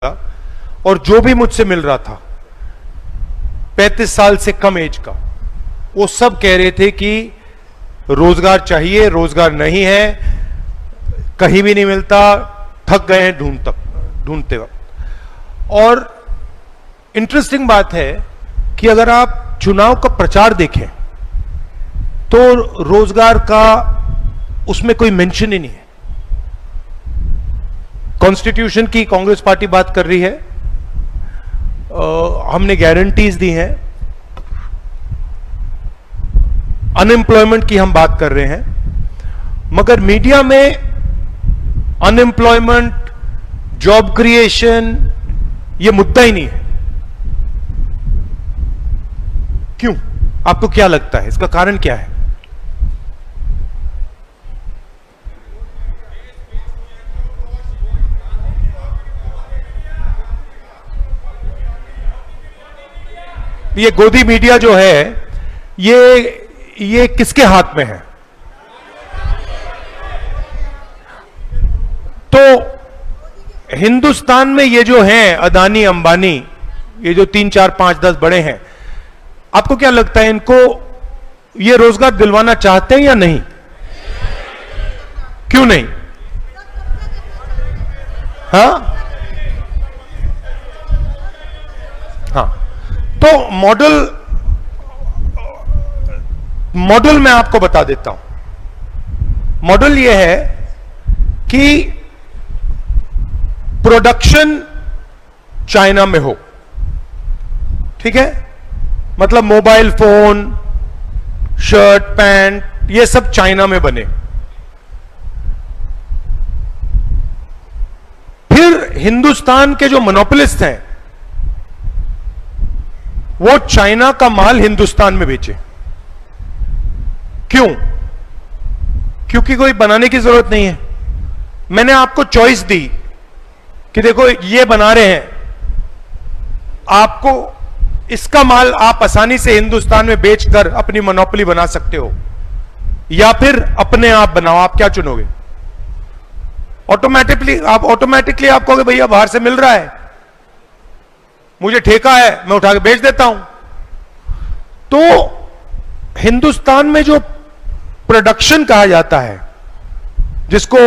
और जो भी मुझसे मिल रहा था 35 साल से कम एज का, वो सब कह रहे थे कि रोजगार चाहिए, रोजगार नहीं है, कहीं भी नहीं मिलता, थक गए हैं ढूंढते वक्त। और इंटरेस्टिंग बात है कि अगर आप चुनाव का प्रचार देखें तो रोजगार का उसमें कोई मेंशन ही नहीं है। कॉन्स्टिट्यूशन की कांग्रेस पार्टी बात कर रही है, हमने गारंटीज दी हैं, अनएम्प्लॉयमेंट की हम बात कर रहे हैं, मगर मीडिया में अनएम्प्लॉयमेंट, जॉब क्रिएशन ये मुद्दा ही नहीं है। क्यों? आपको क्या लगता है इसका कारण क्या है? ये गोदी मीडिया जो है ये किसके हाथ में है? तो हिंदुस्तान में ये जो हैं अदानी अंबानी, ये जो 3 4 5 10 बड़े हैं, आपको क्या लगता है इनको ये रोजगार दिलवाना चाहते हैं या नहीं? क्यों नहीं? हाँ, तो मॉडल मैं आपको बता देता हूं। मॉडल यह है कि प्रोडक्शन चाइना में हो, ठीक है? मतलब मोबाइल फोन, शर्ट, पैंट, ये सब चाइना में बने। फिर हिंदुस्तान के जो मोनोपोलिस्ट हैं वो चाइना का माल हिंदुस्तान में बेचे। क्यों? क्योंकि कोई बनाने की जरूरत नहीं है। मैंने आपको चॉइस दी कि देखो ये बना रहे हैं, आपको इसका माल आप आसानी से हिंदुस्तान में बेचकर अपनी मोनोपोली बना सकते हो, या फिर अपने आप बनाओ। आप क्या चुनोगे? ऑटोमेटिकली आप कहोगे भैया बाहर से मिल रहा है, मुझे ठेका है, मैं उठा के बेच देता हूं। तो हिंदुस्तान में जो प्रोडक्शन कहा जाता है, जिसको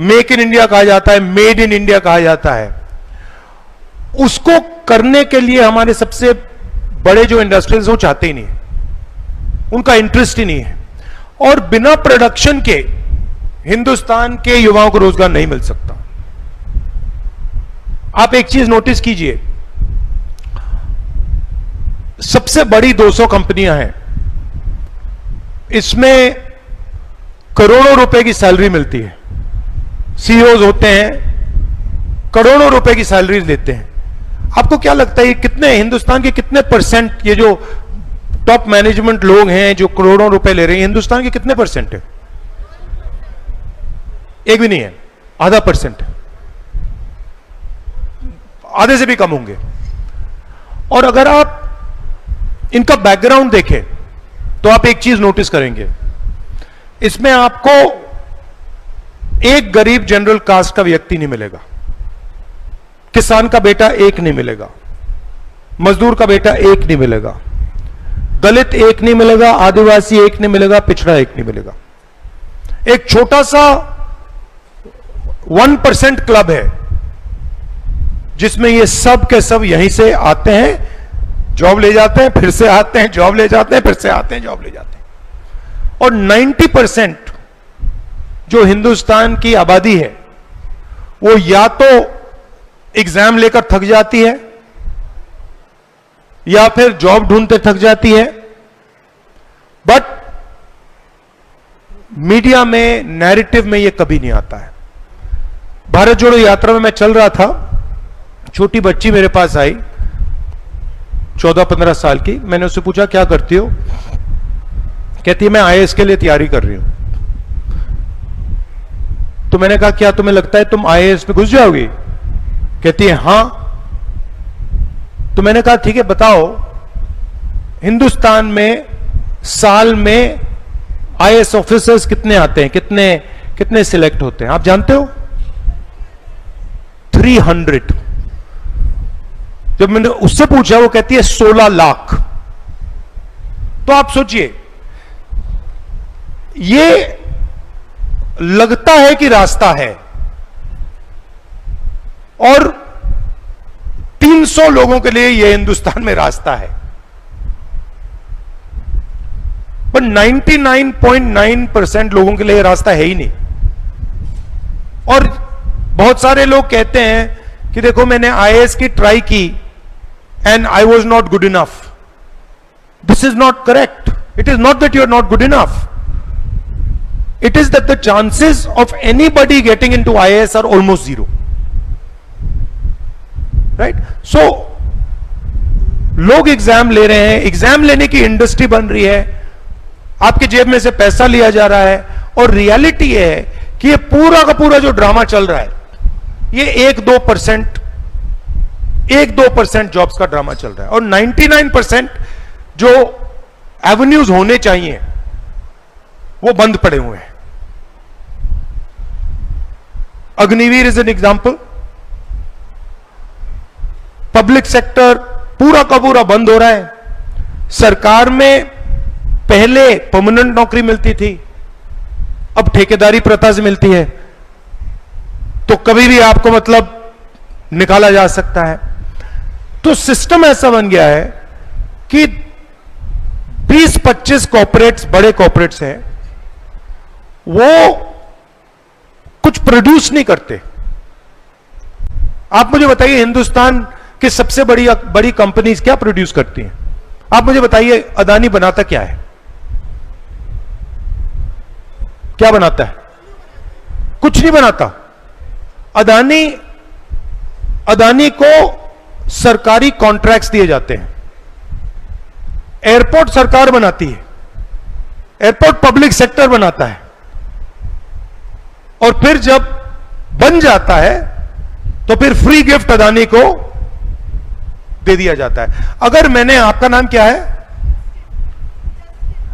मेक इन इंडिया कहा जाता है, मेड इन इंडिया कहा जाता है, उसको करने के लिए हमारे सबसे बड़े जो इंडस्ट्रीज वो चाहते ही नहीं है, उनका इंटरेस्ट ही नहीं है। और बिना प्रोडक्शन के हिंदुस्तान के युवाओं को रोजगार नहीं मिल सकता। आप एक चीज नोटिस कीजिए, सबसे बड़ी 200 कंपनियां हैं, इसमें करोड़ों रुपए की सैलरी मिलती है। सीईओज होते हैं, करोड़ों रुपए की सैलरी लेते हैं। आपको क्या लगता है कितने हिंदुस्तान के कितने परसेंट, ये जो टॉप मैनेजमेंट लोग हैं जो करोड़ों रुपए ले रहे हैं, हिंदुस्तान के कितने परसेंट है? एक भी नहीं है, आधा परसेंट है, आधे से भी कम होंगे। और अगर आप इनका बैकग्राउंड देखें तो आप एक चीज नोटिस करेंगे, इसमें आपको एक गरीब जनरल कास्ट का व्यक्ति नहीं मिलेगा, किसान का बेटा एक नहीं मिलेगा, मजदूर का बेटा एक नहीं मिलेगा, दलित एक नहीं मिलेगा, आदिवासी एक नहीं मिलेगा, पिछड़ा एक नहीं मिलेगा। एक छोटा सा 1% क्लब है जिसमें ये सब के सब यहीं से आते हैं, जॉब ले जाते हैं, फिर से आते हैं, जॉब ले जाते हैं, फिर से आते हैं, जॉब ले जाते हैं। और 90% जो हिंदुस्तान की आबादी है वो या तो एग्जाम लेकर थक जाती है या फिर जॉब ढूंढते थक जाती है। बट मीडिया में, नैरेटिव में ये कभी नहीं आता है। भारत जोड़ो यात्रा में मैं चल रहा था, छोटी बच्ची मेरे पास आई 14-15 साल की। मैंने उससे पूछा क्या करती हो? कहती है मैं आईएएस के लिए तैयारी कर रही हूं। तो मैंने कहा क्या तुम्हें लगता है तुम आईएएस में घुस जाओगी? कहती है हां। तो मैंने कहा ठीक है बताओ, हिंदुस्तान में साल में आईएएस ऑफिसर्स कितने आते हैं, कितने सिलेक्ट होते हैं, आप जानते हो? 300। जब मैंने उससे पूछा, वो कहती है 16 लाख। तो आप सोचिए, ये लगता है कि रास्ता है और 300 लोगों के लिए यह हिंदुस्तान में रास्ता है, पर 99.9% लोगों के लिए रास्ता है ही नहीं। और बहुत सारे लोग कहते हैं कि देखो मैंने आईएएस की ट्राई की and I was not good enough. This is not correct. It is not that you are not good enough. It is that the chances of anybody getting into IAS are almost zero, right? So लोग exam ले रहे हैं, exam लेने की industry बन रही है, आपकी जेब में से पैसा लिया जा रहा है, और रियलिटी ये है कि ये पूरा का पूरा जो ड्रामा चल रहा है, ये 1-2% जॉब्स का ड्रामा चल रहा है, और 99% जो एवेन्यूज होने चाहिए वो बंद पड़े हुए हैं. Agniveer is an example. Public sector पूरा का पूरा बंद हो रहा है. सरकार में पहले परमानेंट नौकरी मिलती थी, अब ठेकेदारी प्रथा से मिलती है, तो कभी भी आपको मतलब निकाला जा सकता है. तो सिस्टम ऐसा बन गया है कि 20-25 कॉर्पोरेट्स, बड़े कॉर्पोरेट्स हैं, वो कुछ प्रोड्यूस नहीं करते. आप मुझे बताइए हिंदुस्तान की सबसे बड़ी कंपनीज क्या प्रोड्यूस करती हैं? आप मुझे बताइए अदानी बनाता क्या है? क्या बनाता है? कुछ नहीं बनाता. अदानी को सरकारी कॉन्ट्रैक्ट्स दिए जाते हैं. एयरपोर्ट सरकार बनाती है, एयरपोर्ट पब्लिक सेक्टर बनाता है, और फिर जब बन जाता है तो फिर फ्री गिफ्ट अदानी को दे दिया जाता है. अगर मैंने, आपका नाम क्या है?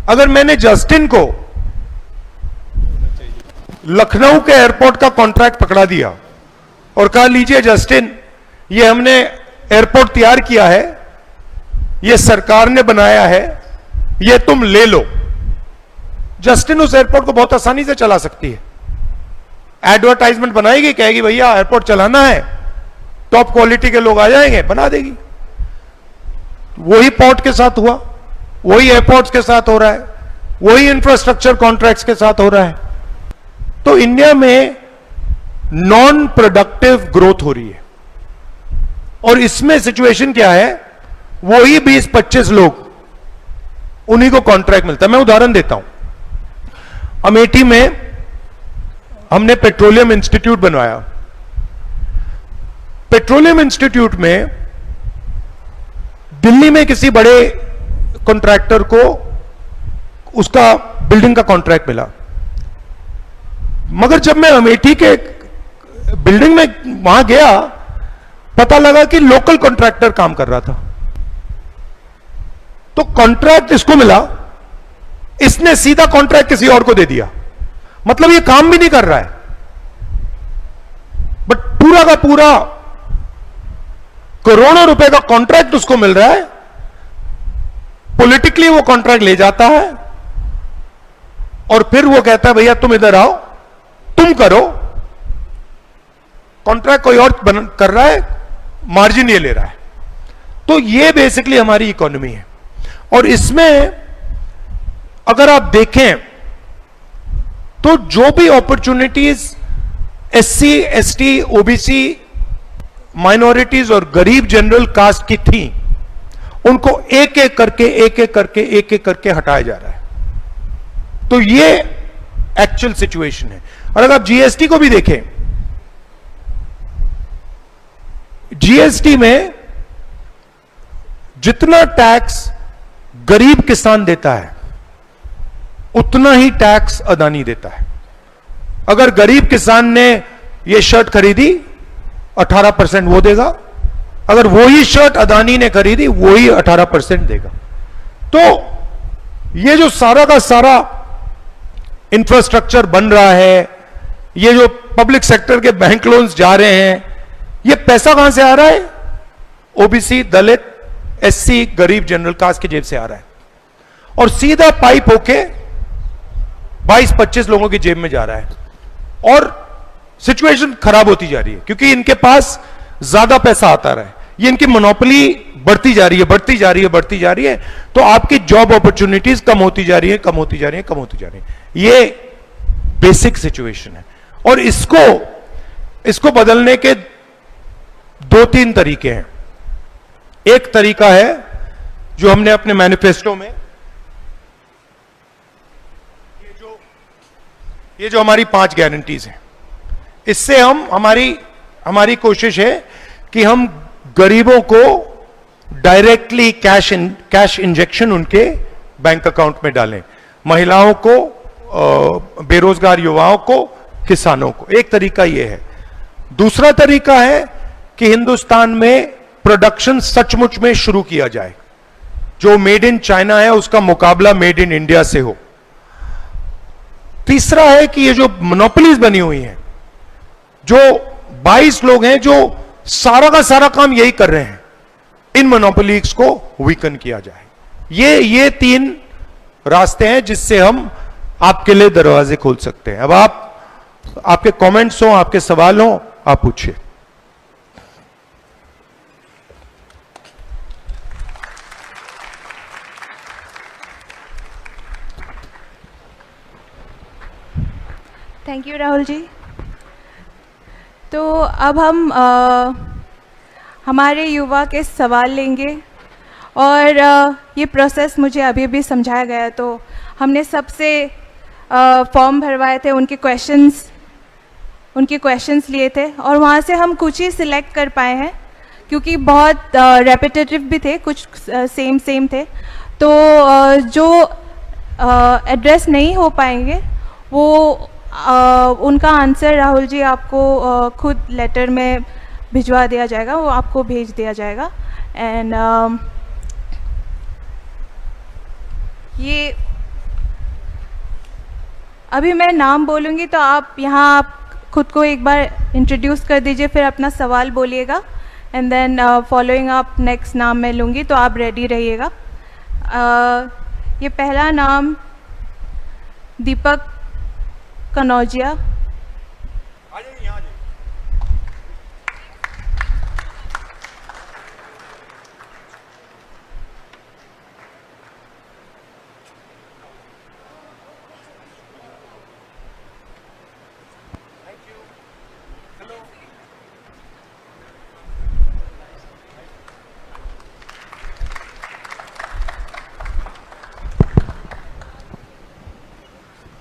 अगर मैंने जस्टिन को लखनऊ के एयरपोर्ट का कॉन्ट्रैक्ट पकड़ा दिया और कहा लीजिए जस्टिन, ये हमने एयरपोर्ट तैयार किया है, ये सरकार ने बनाया है, ये तुम ले लो. जस्टिन उस एयरपोर्ट को बहुत आसानी से चला सकती है. एडवर्टाइजमेंट बनाएगी, कहेगी भैया एयरपोर्ट चलाना है, टॉप क्वालिटी के लोग आ जाएंगे, बना देगी. वही पोर्ट के साथ हुआ, वही एयरपोर्ट्स के साथ हो रहा है, वही इंफ्रास्ट्रक्चर कॉन्ट्रैक्ट्स के साथ हो रहा है. तो इंडिया में नॉन प्रोडक्टिव ग्रोथ हो रही है, और इसमें सिचुएशन क्या है? वही 20-25 लोग, उन्हीं को कॉन्ट्रैक्ट मिलता है. मैं उदाहरण देता हूं. अमेठी में हमने पेट्रोलियम इंस्टीट्यूट बनवाया. पेट्रोलियम इंस्टीट्यूट में दिल्ली में किसी बड़े कॉन्ट्रैक्टर को उसका बिल्डिंग का कॉन्ट्रैक्ट मिला, मगर जब मैं अमेठी के बिल्डिंग में वहां गया, पता लगा कि लोकल कॉन्ट्रैक्टर काम कर रहा था. तो कॉन्ट्रैक्ट इसको मिला, इसने सीधा कॉन्ट्रैक्ट किसी और को दे दिया. मतलब ये काम भी नहीं कर रहा है, बट पूरा का पूरा करोड़ों रुपए का कॉन्ट्रैक्ट उसको मिल रहा है. पॉलिटिकली वो कॉन्ट्रैक्ट ले जाता है और फिर वो कहता है भैया तुम इधर आओ, तुम करो. कॉन्ट्रैक्ट कोई और कर रहा है, मार्जिन ये ले रहा है. तो ये बेसिकली हमारी इकोनॉमी है. और इसमें अगर आप देखें तो जो भी opportunities SC, ST, OBC, minorities और गरीब जनरल कास्ट की थी, उनको एक एक करके हटाया जा रहा है. तो ये एक्चुअल सिचुएशन है. और अगर आप GST को भी देखें, GST में जितना टैक्स गरीब किसान देता है, उतना ही टैक्स अदानी देता है. अगर गरीब किसान ने यह शर्ट खरीदी, 18% वो देगा. अगर वही शर्ट अदानी ने खरीदी, वही 18% देगा. तो ये जो सारा का सारा इंफ्रास्ट्रक्चर बन रहा है, ये जो पब्लिक सेक्टर के बैंक लोन्स जा रहे हैं, ये पैसा कहां से आ रहा है? ओबीसी, दलित, एससी, गरीब, जनरल कास्ट के जेब से आ रहा है और सीधा पाइप होके 22-25 लोगों की जेब में जा रहा है और सिचुएशन खराब होती जा रही है क्योंकि इनके पास ज्यादा पैसा आता रहा है। ये इनकी मोनोपोली बढ़ती जा रही है, बढ़ती जा रही है, बढ़ती जा रही है, तो आपकी जॉब अपॉर्चुनिटीज कम होती जा रही है, कम होती जा रही है, कम होती जा रही है। ये बेसिक सिचुएशन है और इसको बदलने के 2-3 तरीके हैं। एक तरीका है जो हमने अपने मैनिफेस्टो में, ये जो हमारी 5 गारंटीज हैं, इससे हमारी कोशिश है कि हम गरीबों को डायरेक्टली कैश इंजेक्शन उनके बैंक अकाउंट में डालें, महिलाओं को, बेरोजगार युवाओं को, किसानों को। एक तरीका यह है। दूसरा तरीका है कि हिंदुस्तान में प्रोडक्शन सचमुच में शुरू किया जाए, जो मेड इन चाइना है उसका मुकाबला मेड इन इंडिया से हो। तीसरा है कि ये जो मोनोपोलीज बनी हुई हैं, जो 22 लोग हैं जो सारा का सारा काम यही कर रहे हैं, इन मोनोपोलीज को वीकन किया जाए। ये 3 रास्ते हैं जिससे हम आपके लिए दरवाजे खोल सकते हैं। अब आपके कमेंट्स हो, आपके सवाल हो, आप पूछिए। Thank you Rahul ji. तो अब हम हमारे युवा के सवाल लेंगे और ये प्रोसेस मुझे अभी भी समझाया गया। तो हमने सबसे फॉर्म भरवाए थे, उनके क्वेश्चंस लिए थे और वहाँ से हम कुछ ही सिलेक्ट कर पाए हैं क्योंकि बहुत रेपिटेटिव भी थे, कुछ सेम थे। तो जो एड्रेस नहीं हो पाएंगे वो उनका आंसर राहुल जी आपको खुद लेटर में भिजवा दिया जाएगा, वो आपको भेज दिया जाएगा। एंड ये अभी मैं नाम बोलूँगी तो आप यहाँ आप खुद को एक बार इंट्रोड्यूस कर दीजिए, फिर अपना सवाल बोलिएगा एंड देन फॉलोइंग आप नेक्स्ट नाम मैं लूँगी, तो आप रेडी रहिएगा। ये पहला नाम दीपक कनौजिया।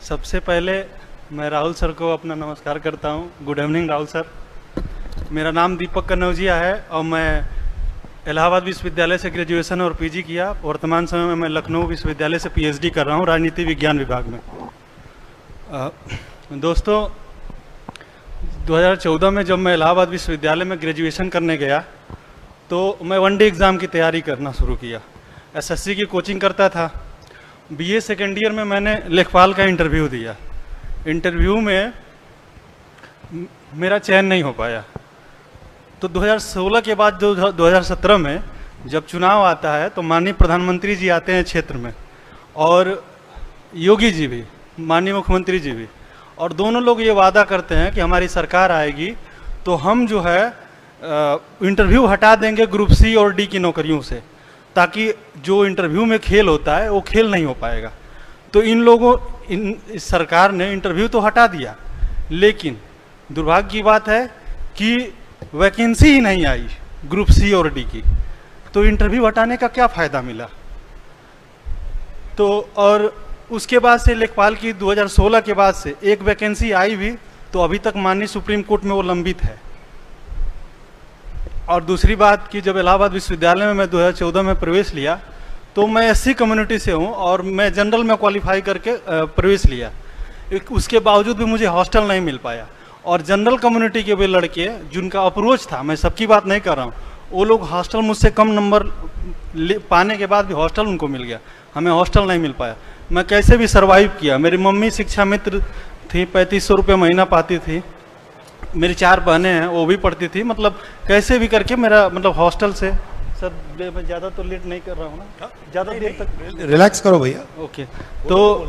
सबसे पहले मैं राहुल सर को अपना नमस्कार करता हूं। Good evening Rahul sir. मेरा नाम दीपक कनौजिया है और मैं इलाहाबाद विश्वविद्यालय से ग्रेजुएशन और पीजी किया। वर्तमान समय में मैं लखनऊ विश्वविद्यालय से पीएचडी कर रहा हूं राजनीति विज्ञान विभाग में। दोस्तों, 2014 में जब मैं इलाहाबाद विश्वविद्यालय में ग्रेजुएशन करने गया तो मैं वनडे एग्ज़ाम की तैयारी करना शुरू किया। एसएससी की कोचिंग करता था। बीए सेकेंड ईयर में मैंने लेखपाल का इंटरव्यू दिया। इंटरव्यू में मेरा चयन नहीं हो पाया। तो 2016 के बाद जो 2017 में जब चुनाव आता है तो माननीय प्रधानमंत्री जी आते हैं क्षेत्र में और योगी जी भी, माननीय मुख्यमंत्री जी भी, और दोनों लोग ये वादा करते हैं कि हमारी सरकार आएगी तो हम जो है इंटरव्यू हटा देंगे ग्रुप सी और डी की नौकरियों से, ताकि जो इंटरव्यू में खेल होता है वो खेल नहीं हो पाएगा। तो इस सरकार ने इंटरव्यू तो हटा दिया, लेकिन दुर्भाग्य की बात है कि वैकेंसी ही नहीं आई ग्रुप सी और डी की। तो इंटरव्यू हटाने का क्या फ़ायदा मिला? तो और उसके बाद से लेखपाल की 2016 के बाद से एक वैकेंसी आई भी तो अभी तक माननीय सुप्रीम कोर्ट में वो लंबित है। और दूसरी बात कि जब इलाहाबाद विश्वविद्यालय में मैं 2014 में प्रवेश लिया तो मैं एससी कम्युनिटी से हूँ और मैं जनरल में क्वालिफाई करके प्रवेश लिया। उसके बावजूद भी मुझे हॉस्टल नहीं मिल पाया। और जनरल कम्युनिटी के भी लड़के जिनका अप्रोच था, मैं सबकी बात नहीं कर रहा हूँ, वो लोग हॉस्टल मुझसे कम नंबर पाने के बाद भी हॉस्टल उनको मिल गया, हमें हॉस्टल नहीं मिल पाया। मैं कैसे भी सर्वाइव किया। मेरी मम्मी शिक्षा मित्र थी, 3500 रुपये महीना पाती थी। मेरी 4 बहनें हैं, वो भी पढ़ती थी। मतलब कैसे भी करके मेरा मतलब हॉस्टल से, सर मैं ज़्यादा तो लेट नहीं कर रहा हूँ ना, ज़्यादा देर तक रिलैक्स करो भैया। ओके। तो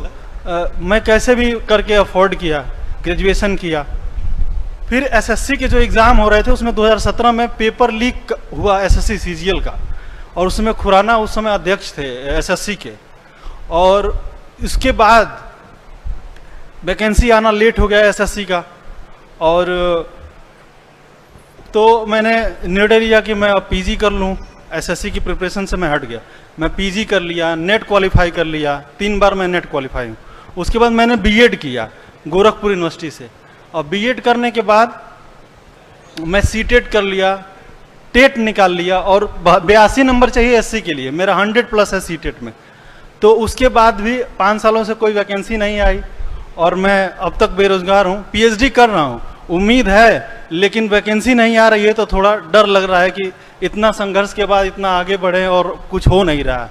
मैं कैसे भी करके अफोर्ड किया, ग्रेजुएशन किया। फिर एसएससी के जो एग्ज़ाम हो रहे थे उसमें 2017 में पेपर लीक हुआ एसएससी सीजीएल का, और उसमें खुराना उस समय अध्यक्ष थे एसएससी के, और इसके बाद वैकेंसी आना लेट हो गया एसएससी का। और तो मैंने निर्णय लिया कि मैं अब पीजी कर लूँ। एसएससी की प्रिपरेशन से मैं हट गया, मैं पीजी कर लिया, नेट क्वालिफाई कर लिया, 3 बार मैं नेट क्वालिफाई हूँ। उसके बाद मैंने बीएड किया गोरखपुर यूनिवर्सिटी से, और बीएड करने के बाद मैं सीटेट कर लिया, टेट निकाल लिया, और 82 नंबर चाहिए एससी के लिए, मेरा 100+ है सीटेट में। तो उसके बाद भी 5 सालों से कोई वैकेंसी नहीं आई, और मैं अब तक बेरोजगार हूँ। पीएचडी कर रहा हूँ, उम्मीद है, लेकिन वैकेंसी नहीं आ रही है, तो थोड़ा डर लग रहा है कि इतना संघर्ष के बाद इतना आगे बढ़े और कुछ हो नहीं रहा।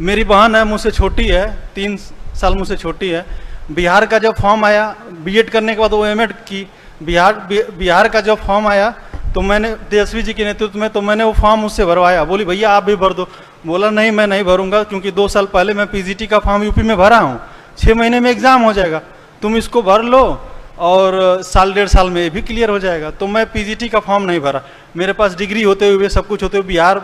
मेरी बहन है, मुझसे छोटी है, 3 साल मुझसे छोटी है। बिहार का जब फॉर्म आया, बीएड करने के बाद वो एमएड की, बिहार का जब फॉर्म आया तो मैंने तेजस्वी जी के नेतृत्व में, तो मैंने वो फॉर्म उससे भरवाया। बोली भैया आप भी भर दो। बोला नहीं, मैं नहीं भरूंगा, क्योंकि 2 साल पहले मैं पीजीटी का फॉर्म यूपी में भरा हूँ, 6 महीने में एग्जाम हो जाएगा, तुम इसको भर लो और साल 1.5 साल में ये भी क्लियर हो जाएगा। तो मैं पीजीटी का फॉर्म नहीं भरा। मेरे पास डिग्री होते हुए, सब कुछ होते हुए, बिहार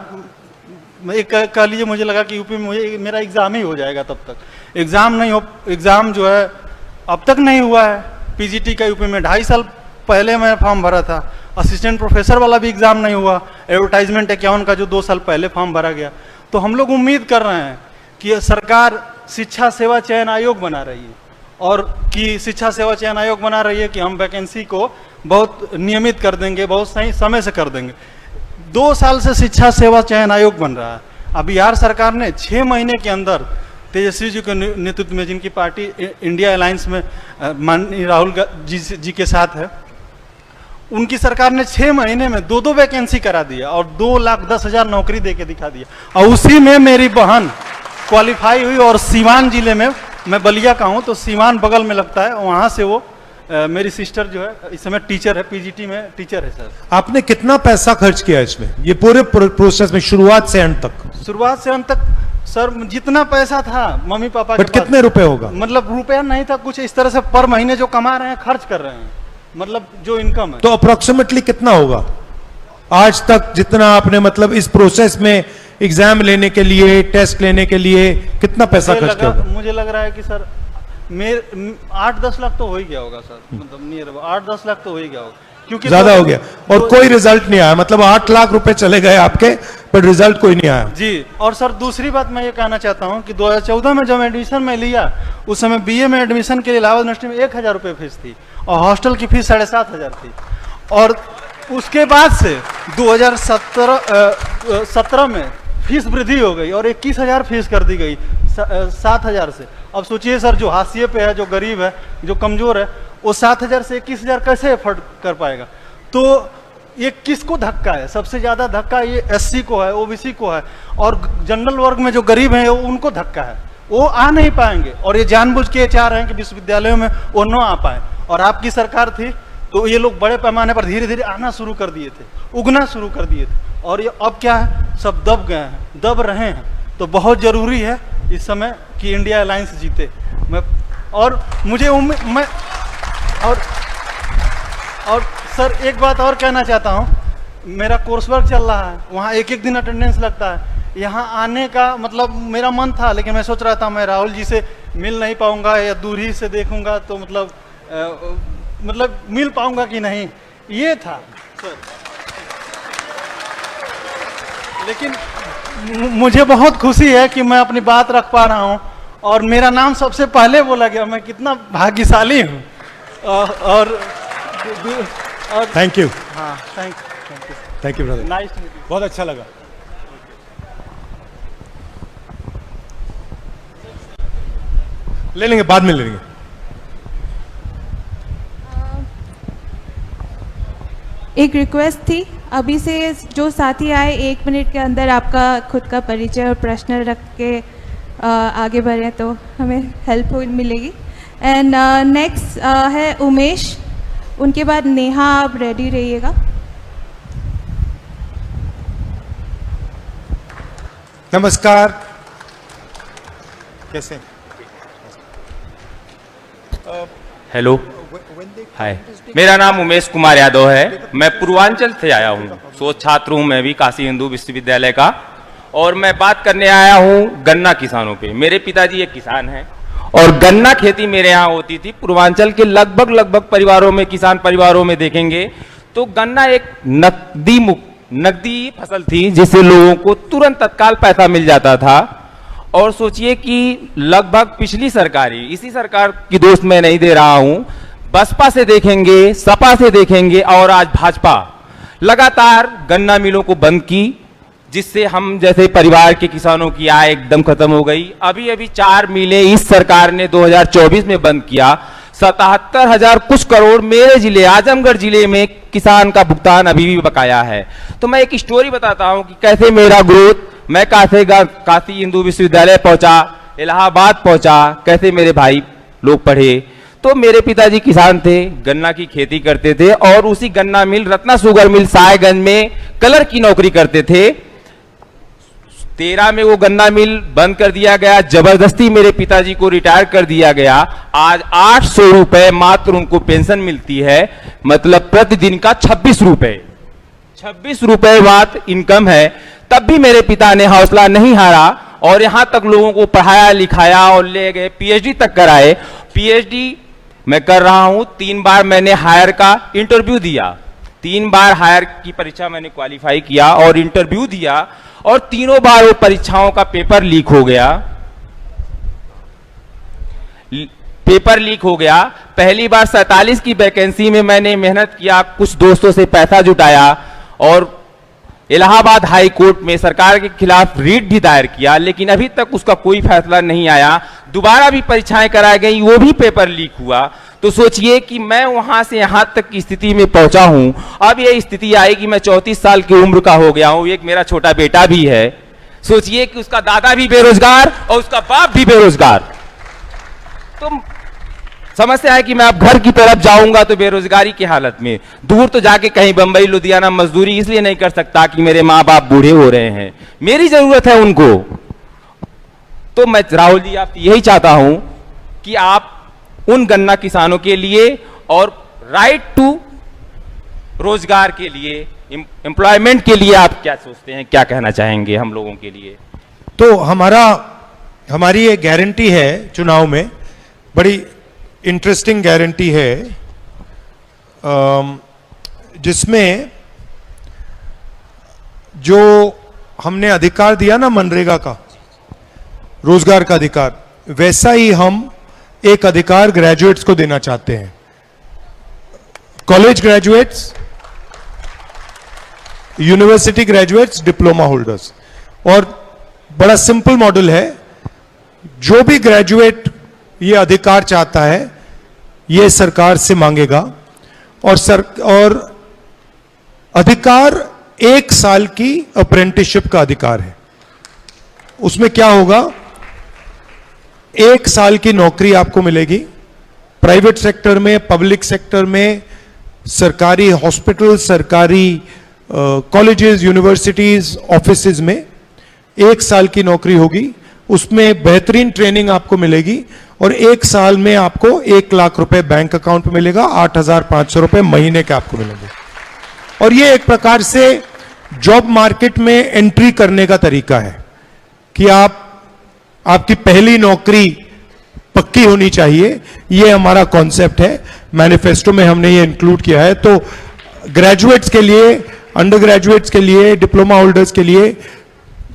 में एक कह लीजिए, मुझे लगा कि यूपी में मुझे मेरा एग्ज़ाम ही हो जाएगा। तब तक एग्ज़ाम जो है अब तक नहीं हुआ है पीजीटी का यूपी में। 2.5 साल पहले मैं फॉर्म भरा था। असिस्टेंट प्रोफेसर वाला भी एग्ज़ाम नहीं हुआ, एडवर्टाइजमेंट 51 का जो 2 साल पहले फॉर्म भरा गया। तो हम लोग उम्मीद कर रहे हैं कि सरकार शिक्षा सेवा चयन आयोग बना रही है, और कि शिक्षा सेवा चयन आयोग बना रही है कि हम वैकेंसी को बहुत नियमित कर देंगे, बहुत सही समय से कर देंगे। 2 साल से शिक्षा सेवा चयन आयोग बन रहा है। अब बिहार सरकार ने 6 महीने के अंदर तेजस्वी जी के नेतृत्व में, जिनकी पार्टी इंडिया अलायंस में माननीय राहुल जी के साथ है, उनकी सरकार ने 6 महीने में 2 वैकेंसी करा दिया और 2,10,000 नौकरी दे के दिखा दिया। और उसी में मेरी बहन क्वालिफाई हुई, और सीवान जिले में, मैं बलिया का हूँ तो सीवान बगल में लगता है, वहाँ से वो मेरी सिस्टर जो है इस समय टीचर है, पीजीटी में टीचर है। सर आपने कितना पैसा खर्च किया इसमें, ये पूरे प्रोसेस में, शुरुआत से अंत तक? शुरुआत से अंत तक सर जितना पैसा था मम्मी पापा बट कितने रुपए होगा? मतलब रुपया नहीं था, कुछ इस तरह से पर महीने जो कमा रहे हैं खर्च कर रहे हैं, मतलब जो इनकम है। तो अप्रोक्सीमेटली कितना होगा आज तक, जितना आपने मतलब इस प्रोसेस में एग्जाम लेने के लिए, टेस्ट लेने के लिए कितना पैसा खर्च किया? मुझे लग रहा है कि सर 8-10 लाख तो हो ही गया होगा सर, मतलब नियर 8-10 लाख तो हो ही गया होगा, क्योंकि ज्यादा हो गया। और कोई रिजल्ट नहीं आया, मतलब 8 लाख रुपए चले गए आपके, पर रिजल्ट कोई नहीं आया जी। और सर दूसरी बात मैं ये कहना चाहता हूँ कि 2014 में जब एडमिशन में लिया, उस समय बीए में एडमिशन के लिए इलाहाबाद यूनिवर्सिटी में 1,000 रुपये फीस थी, और हॉस्टल की फीस 7,500 थी। और उसके बाद से 2017 में फीस वृद्धि हो गई और 21,000 फीस कर दी गई 7,000 से। अब सोचिए सर, जो हाशिए पे है, जो गरीब है, जो कमजोर है, वो 7,000 से 21,000 कैसे एफर्ट कर पाएगा? तो ये किसको धक्का है? सबसे ज्यादा धक्का ये एससी को है, ओबीसी को है, और जनरल वर्ग में जो गरीब है उनको धक्का है, वो आ नहीं पाएंगे। और ये जानबूझ के चाह रहे हैं कि विश्वविद्यालयों में वो न आ पाए। और आपकी सरकार थी तो ये लोग बड़े पैमाने पर धीरे धीरे आना शुरू कर दिए थे, उगना शुरू कर दिए थे, और ये अब क्या है, सब दब गए हैं, दब रहे हैं। तो बहुत जरूरी है इस समय कि इंडिया अलायंस जीते। और मुझे मैं और सर एक बात और कहना चाहता हूँ, मेरा कोर्स वर्क चल रहा है, वहाँ 1-1 दिन अटेंडेंस लगता है। यहाँ आने का मतलब मेरा मन था, लेकिन मैं सोच रहा था मैं राहुल जी से मिल नहीं पाऊंगा, या दूर ही से देखूंगा तो मतलब मिल पाऊंगा कि नहीं, ये था सर। लेकिन मुझे बहुत खुशी है कि मैं अपनी बात रख पा रहा हूँ, और मेरा नाम सबसे पहले बोला गया। मैं कितना भाग्यशाली हूँ। और थैंक यू। हाँ, thank you brother, nice to meet you. बहुत अच्छा लगा। ले लेंगे, बाद में ले लेंगे। एक रिक्वेस्ट थी, अभी से जो साथी आए 1 मिनट के अंदर आपका खुद का परिचय और प्रश्न रख के आगे बढ़े तो हमें हेल्प मिलेगी। एंड नेक्स्ट है उमेश। उनके बाद नेहा, आप रेडी रहिएगा। नमस्कार, कैसे? हेलो, हाय, मेरा नाम उमेश कुमार यादव है। मैं पूर्वांचल से आया हूँ, शोध छात्र हूँ मैं भी काशी हिंदू विश्वविद्यालय का, और मैं बात करने आया हूँ गन्ना किसानों पे। मेरे पिताजी एक किसान हैं और गन्ना खेती मेरे यहाँ होती थी। पूर्वांचल के लगभग परिवारों में, किसान परिवारों में देखेंगे तो गन्ना एक नकदी फसल थी जिससे लोगों को तुरंत तत्काल पैसा मिल जाता था। और सोचिए कि लगभग पिछली सरकार, इसी सरकार की दोष मैं नहीं दे रहा हूं, बसपा से देखेंगे, सपा से देखेंगे और आज भाजपा लगातार गन्ना मिलों को बंद की, जिससे हम जैसे परिवार के किसानों की आय एकदम खत्म हो गई। अभी 4 मिलें इस सरकार ने 2024 में बंद किया। 77,000 कुछ करोड़ मेरे जिले आजमगढ़ जिले में किसान का भुगतान अभी भी बकाया है। तो मैं एक स्टोरी बताता हूं कि कैसे मेरा ग्रोथ, मैं काशी हिंदू विश्वविद्यालय पहुंचा, इलाहाबाद पहुंचा, कैसे मेरे भाई लोग पढ़े। तो मेरे पिताजी किसान थे, गन्ना की खेती करते थे और उसी गन्ना मिल रत्ना शुगर मिल साहेबगंज में कलर की नौकरी करते थे। 13 में वो गन्ना मिल बंद कर दिया गया, जबरदस्ती मेरे पिताजी को रिटायर कर दिया गया। आज 800 रुपए मात्र उनको पेंशन मिलती है, मतलब प्रतिदिन का 26 रुपए बात इनकम है। तब भी मेरे पिता ने हौसला नहीं हारा और यहां तक लोगों को पढ़ाया लिखाया और ले गए, पीएचडी तक कराए। पीएचडी मैं कर रहा हूं। 3 बार मैंने हायर का इंटरव्यू दिया, 3 बार हायर की परीक्षा मैंने क्वालिफाई किया और इंटरव्यू दिया, और तीनों बार वो परीक्षाओं का पेपर लीक हो गया। पहली बार 47 की वैकेंसी में मैंने मेहनत किया, कुछ दोस्तों से पैसा जुटाया और इलाहाबाद हाई कोर्ट में सरकार के खिलाफ रीट भी दायर किया, लेकिन अभी तक उसका कोई फैसला नहीं आया। दोबारा भी परीक्षाएं कराई गई, वो भी पेपर लीक हुआ। तो सोचिए कि मैं वहां से यहां तक की स्थिति में पहुंचा हूं। अब ये स्थिति आई कि मैं 34 साल की उम्र का हो गया हूं, एक मेरा छोटा बेटा भी है। सोचिए कि उसका दादा भी बेरोजगार और उसका बाप भी बेरोजगार। तो समस्या है कि मैं अब घर की तरफ जाऊंगा तो बेरोजगारी की हालत में, दूर तो जाके कहीं बंबई लुधियाना मजदूरी इसलिए नहीं कर सकता कि मेरे माँ बाप बूढ़े हो रहे हैं, मेरी जरूरत है उनको। तो मैं राहुल जी आपसे यही चाहता हूं कि आप उन गन्ना किसानों के लिए और राइट टू रोजगार के लिए, एम्प्लॉयमेंट के लिए आप क्या सोचते हैं, क्या कहना चाहेंगे हम लोगों के लिए? तो हमारी एक गारंटी है चुनाव में, बड़ी इंटरेस्टिंग गारंटी है, जिसमें जो हमने अधिकार दिया ना मनरेगा का, रोजगार का अधिकार, वैसा ही हम एक अधिकार ग्रेजुएट्स को देना चाहते हैं। College graduates, university graduates, diploma holders. और बड़ा सिंपल मॉडल है, जो भी ग्रेजुएट ये अधिकार चाहता है ये सरकार से मांगेगा, और अधिकार 1 साल की अप्रेंटिसशिप का अधिकार है। उसमें क्या होगा, 1 साल की नौकरी आपको मिलेगी प्राइवेट सेक्टर में, पब्लिक सेक्टर में, सरकारी हॉस्पिटल, सरकारी कॉलेजेस, यूनिवर्सिटीज, ऑफिसेज में 1 साल की नौकरी होगी। उसमें बेहतरीन ट्रेनिंग आपको मिलेगी और 1 साल में आपको 1 लाख रुपए बैंक अकाउंट में मिलेगा, 8,500 रुपए महीने के आपको मिलेंगे। और ये एक प्रकार से जॉब मार्केट में एंट्री करने का तरीका है कि आपकी पहली नौकरी पक्की होनी चाहिए। ये हमारा कॉन्सेप्ट है, मैनिफेस्टो में हमने ये इंक्लूड किया है। तो ग्रेजुएट्स के लिए, अंडर ग्रेजुएट्स के लिए, डिप्लोमा होल्डर्स के लिए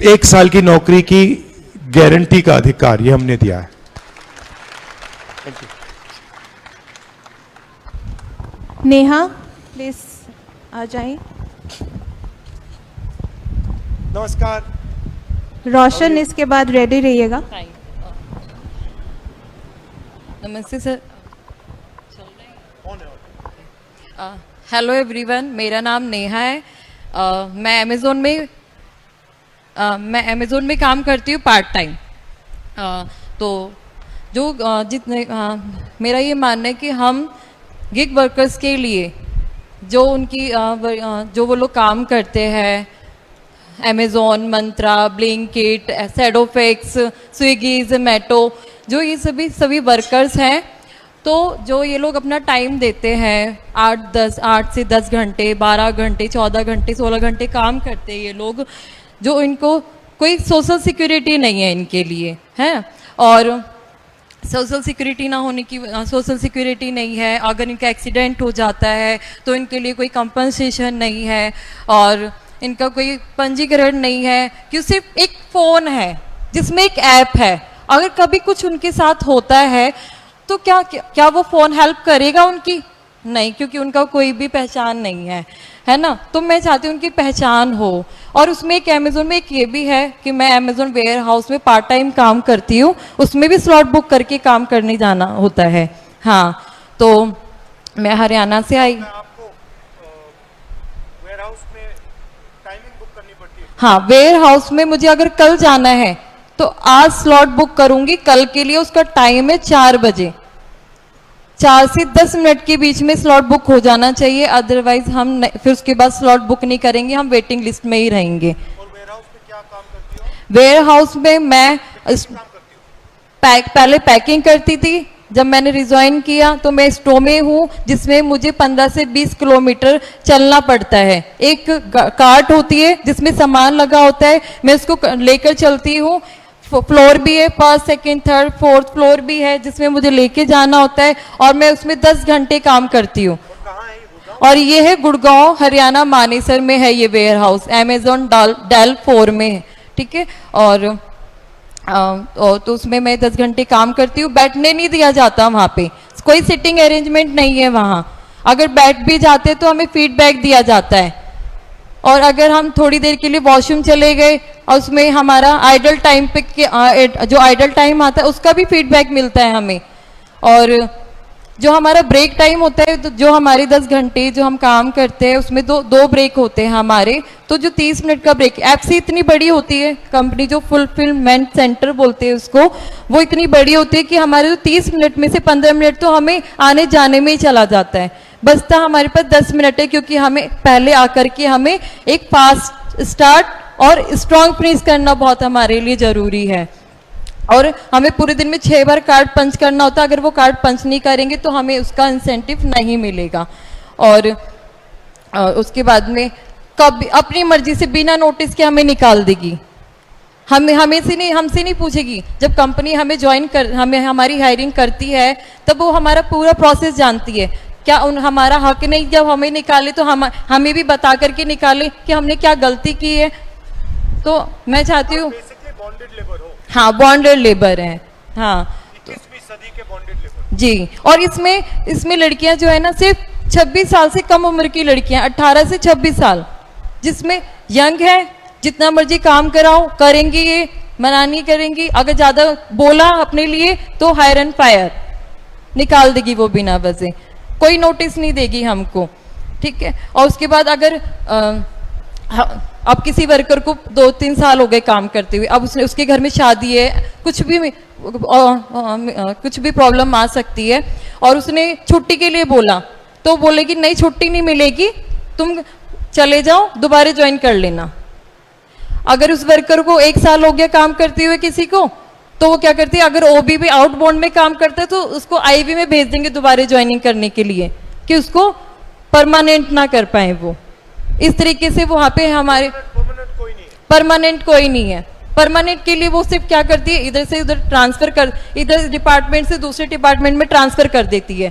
1 साल की नौकरी की गारंटी का अधिकार ये हमने दिया है। नेहा प्लीज आ जाइए। नमस्कार। रोशन इसके बाद रेडी रहिएगा। नमस्ते सर। हेलो एवरीवन, मेरा नाम नेहा है। मैं अमेज़ोन में काम करती हूँ पार्ट टाइम। तो जो जितने मेरा ये मानना है कि हम गिग वर्कर्स के लिए जो उनकी जो वो लोग काम करते हैं, अमेज़ॉन, मंत्रा, ब्लिंकिट, सैडोफिक्स, स्विगी, जोमेटो, जो ये सभी वर्कर्स हैं, तो जो ये लोग अपना टाइम देते हैं 8 से 10 घंटे, 12 घंटे, 14 घंटे, 16 घंटे काम करते हैं ये लोग, जो इनको कोई सोशल सिक्योरिटी नहीं है इनके लिए, हैं। और सोशल सिक्योरिटी ना होने की सोशल सिक्योरिटी नहीं है, अगर इनका एक्सीडेंट हो जाता है तो इनके लिए कोई कंपनसेशन नहीं है, और इनका कोई पंजीकरण नहीं है, कि सिर्फ एक फ़ोन है जिसमें एक ऐप है। अगर कभी कुछ उनके साथ होता है तो क्या वो फ़ोन हेल्प करेगा उनकी? नहीं, क्योंकि उनका कोई भी पहचान नहीं है ना। तो मैं चाहती हूँ उनकी पहचान हो। और उसमें एक अमेज़ोन में एक ये भी है कि मैं अमेज़ोन वेयर हाउस में पार्ट टाइम काम करती हूँ, उसमें भी स्लॉट बुक करके काम करने जाना होता है। हाँ, तो मैं हरियाणा से आई। आपको वेयर हाउस में टाइमिंग बुक करनी पड़ती है? हाँ, वेयर हाउस में मुझे अगर कल जाना है तो आज स्लॉट बुक करूंगी कल के लिए, उसका टाइम है 4 बजे। 4 से 10 मिनट के बीच में स्लॉट बुक हो जाना चाहिए, अदरवाइज हम फिर उसके बाद स्लॉट बुक नहीं करेंगे, हम वेटिंग लिस्ट में ही रहेंगे। और वेयर हाउस में क्या काम करती हो? वेयर हाउस में मैं पहले पैकिंग करती थी। जब मैंने रिज्वाइन किया तो मैं स्टोर में हूँ, जिसमें मुझे 15 से 20 किलोमीटर चलना पड़ता है। एक कार्ट होती है जिसमें सामान लगा होता है, मैं उसको लेकर चलती हूँ। फ्लोर भी है, 1st, 2nd, 3rd, 4th floor भी है जिसमें मुझे लेके जाना होता है, और मैं उसमें 10 घंटे काम करती हूँ। और ये है गुड़गांव, हरियाणा, मानेसर में है ये वेयर हाउस, अमेज़ॉन डेल 4 में है, ठीक है। और तो उसमें मैं 10 घंटे काम करती हूँ। बैठने नहीं दिया जाता वहाँ पे, कोई सिटिंग अरेंजमेंट नहीं है वहाँ। अगर बैठ भी जाते तो हमें फीडबैक दिया जाता है, और अगर हम थोड़ी देर के लिए वॉशरूम चले गए और उसमें हमारा आइडल टाइम पे जो आइडल टाइम आता है उसका भी फीडबैक मिलता है हमें। और जो हमारा ब्रेक टाइम होता है, तो जो हमारे 10 घंटे जो हम काम करते हैं उसमें दो ब्रेक होते हैं हमारे। तो जो 30 मिनट का ब्रेक, एफसी इतनी बड़ी होती है कंपनी, जो फुलफिलमेंट सेंटर बोलते हैं उसको, वो इतनी बड़ी होती है कि हमारे जो 30 मिनट में से 15 मिनट तो हमें आने जाने में ही चला जाता है। बचता हमारे पास 10 मिनट है, क्योंकि हमें पहले आकर के हमें एक फास्ट स्टार्ट और स्ट्रॉन्ग फिनिश करना बहुत हमारे लिए ज़रूरी है। और हमें पूरे दिन में 6 बार कार्ड पंच करना होता है। अगर वो कार्ड पंच नहीं करेंगे तो हमें उसका इंसेंटिव नहीं मिलेगा। और उसके बाद में कभी अपनी मर्जी से बिना नोटिस के हमें निकाल देगी, हमसे नहीं पूछेगी। जब कंपनी हमें हमारी हायरिंग करती है तब वो हमारा पूरा प्रोसेस जानती है। क्या हमारा हक नहीं जब हमें निकाले तो हमें भी बता करके निकाले कि हमने क्या गलती की है। तो मैं चाहती हूँ, बॉन्डेड लेबर हो। हाँ, बॉन्डेड लेबर है। हाँ, 21वीं सदी के बॉन्डेड लेबर जी। और इसमें लड़कियां जो है ना, सिर्फ 26 साल से कम उम्र की लड़कियां, 18 से 26 साल, जिसमें यंग है, जितना मर्जी काम कराओ करेंगी, ये मना नहीं करेंगी। अगर ज्यादा बोला अपने लिए तो हायर एंड फायर निकाल देगी वो बिना वजह, कोई नोटिस नहीं देगी हमको, ठीक है। और उसके बाद अगर अब किसी वर्कर को 2-3 साल हो गए काम करते हुए, अब उसके घर में शादी है, कुछ भी प्रॉब्लम आ सकती है, और उसने छुट्टी के लिए बोला तो बोलेगी नहीं, छुट्टी नहीं मिलेगी, तुम चले जाओ, दोबारा ज्वाइन कर लेना। अगर उस वर्कर को 1 साल हो गया काम करते हुए किसी को, तो वो क्या करती है, अगर ओबीबी आउटबाउंड में काम करता है तो उसको आईवी में भेज देंगे दोबारा ज्वाइनिंग करने के लिए, कि उसको परमानेंट ना कर पाए वो। इस तरीके से वहाँ पे हमारे परमानेंट कोई नहीं है। परमानेंट के लिए वो सिर्फ क्या करती है, इधर से उधर ट्रांसफर कर, इधर डिपार्टमेंट से दूसरे डिपार्टमेंट में ट्रांसफर कर देती है।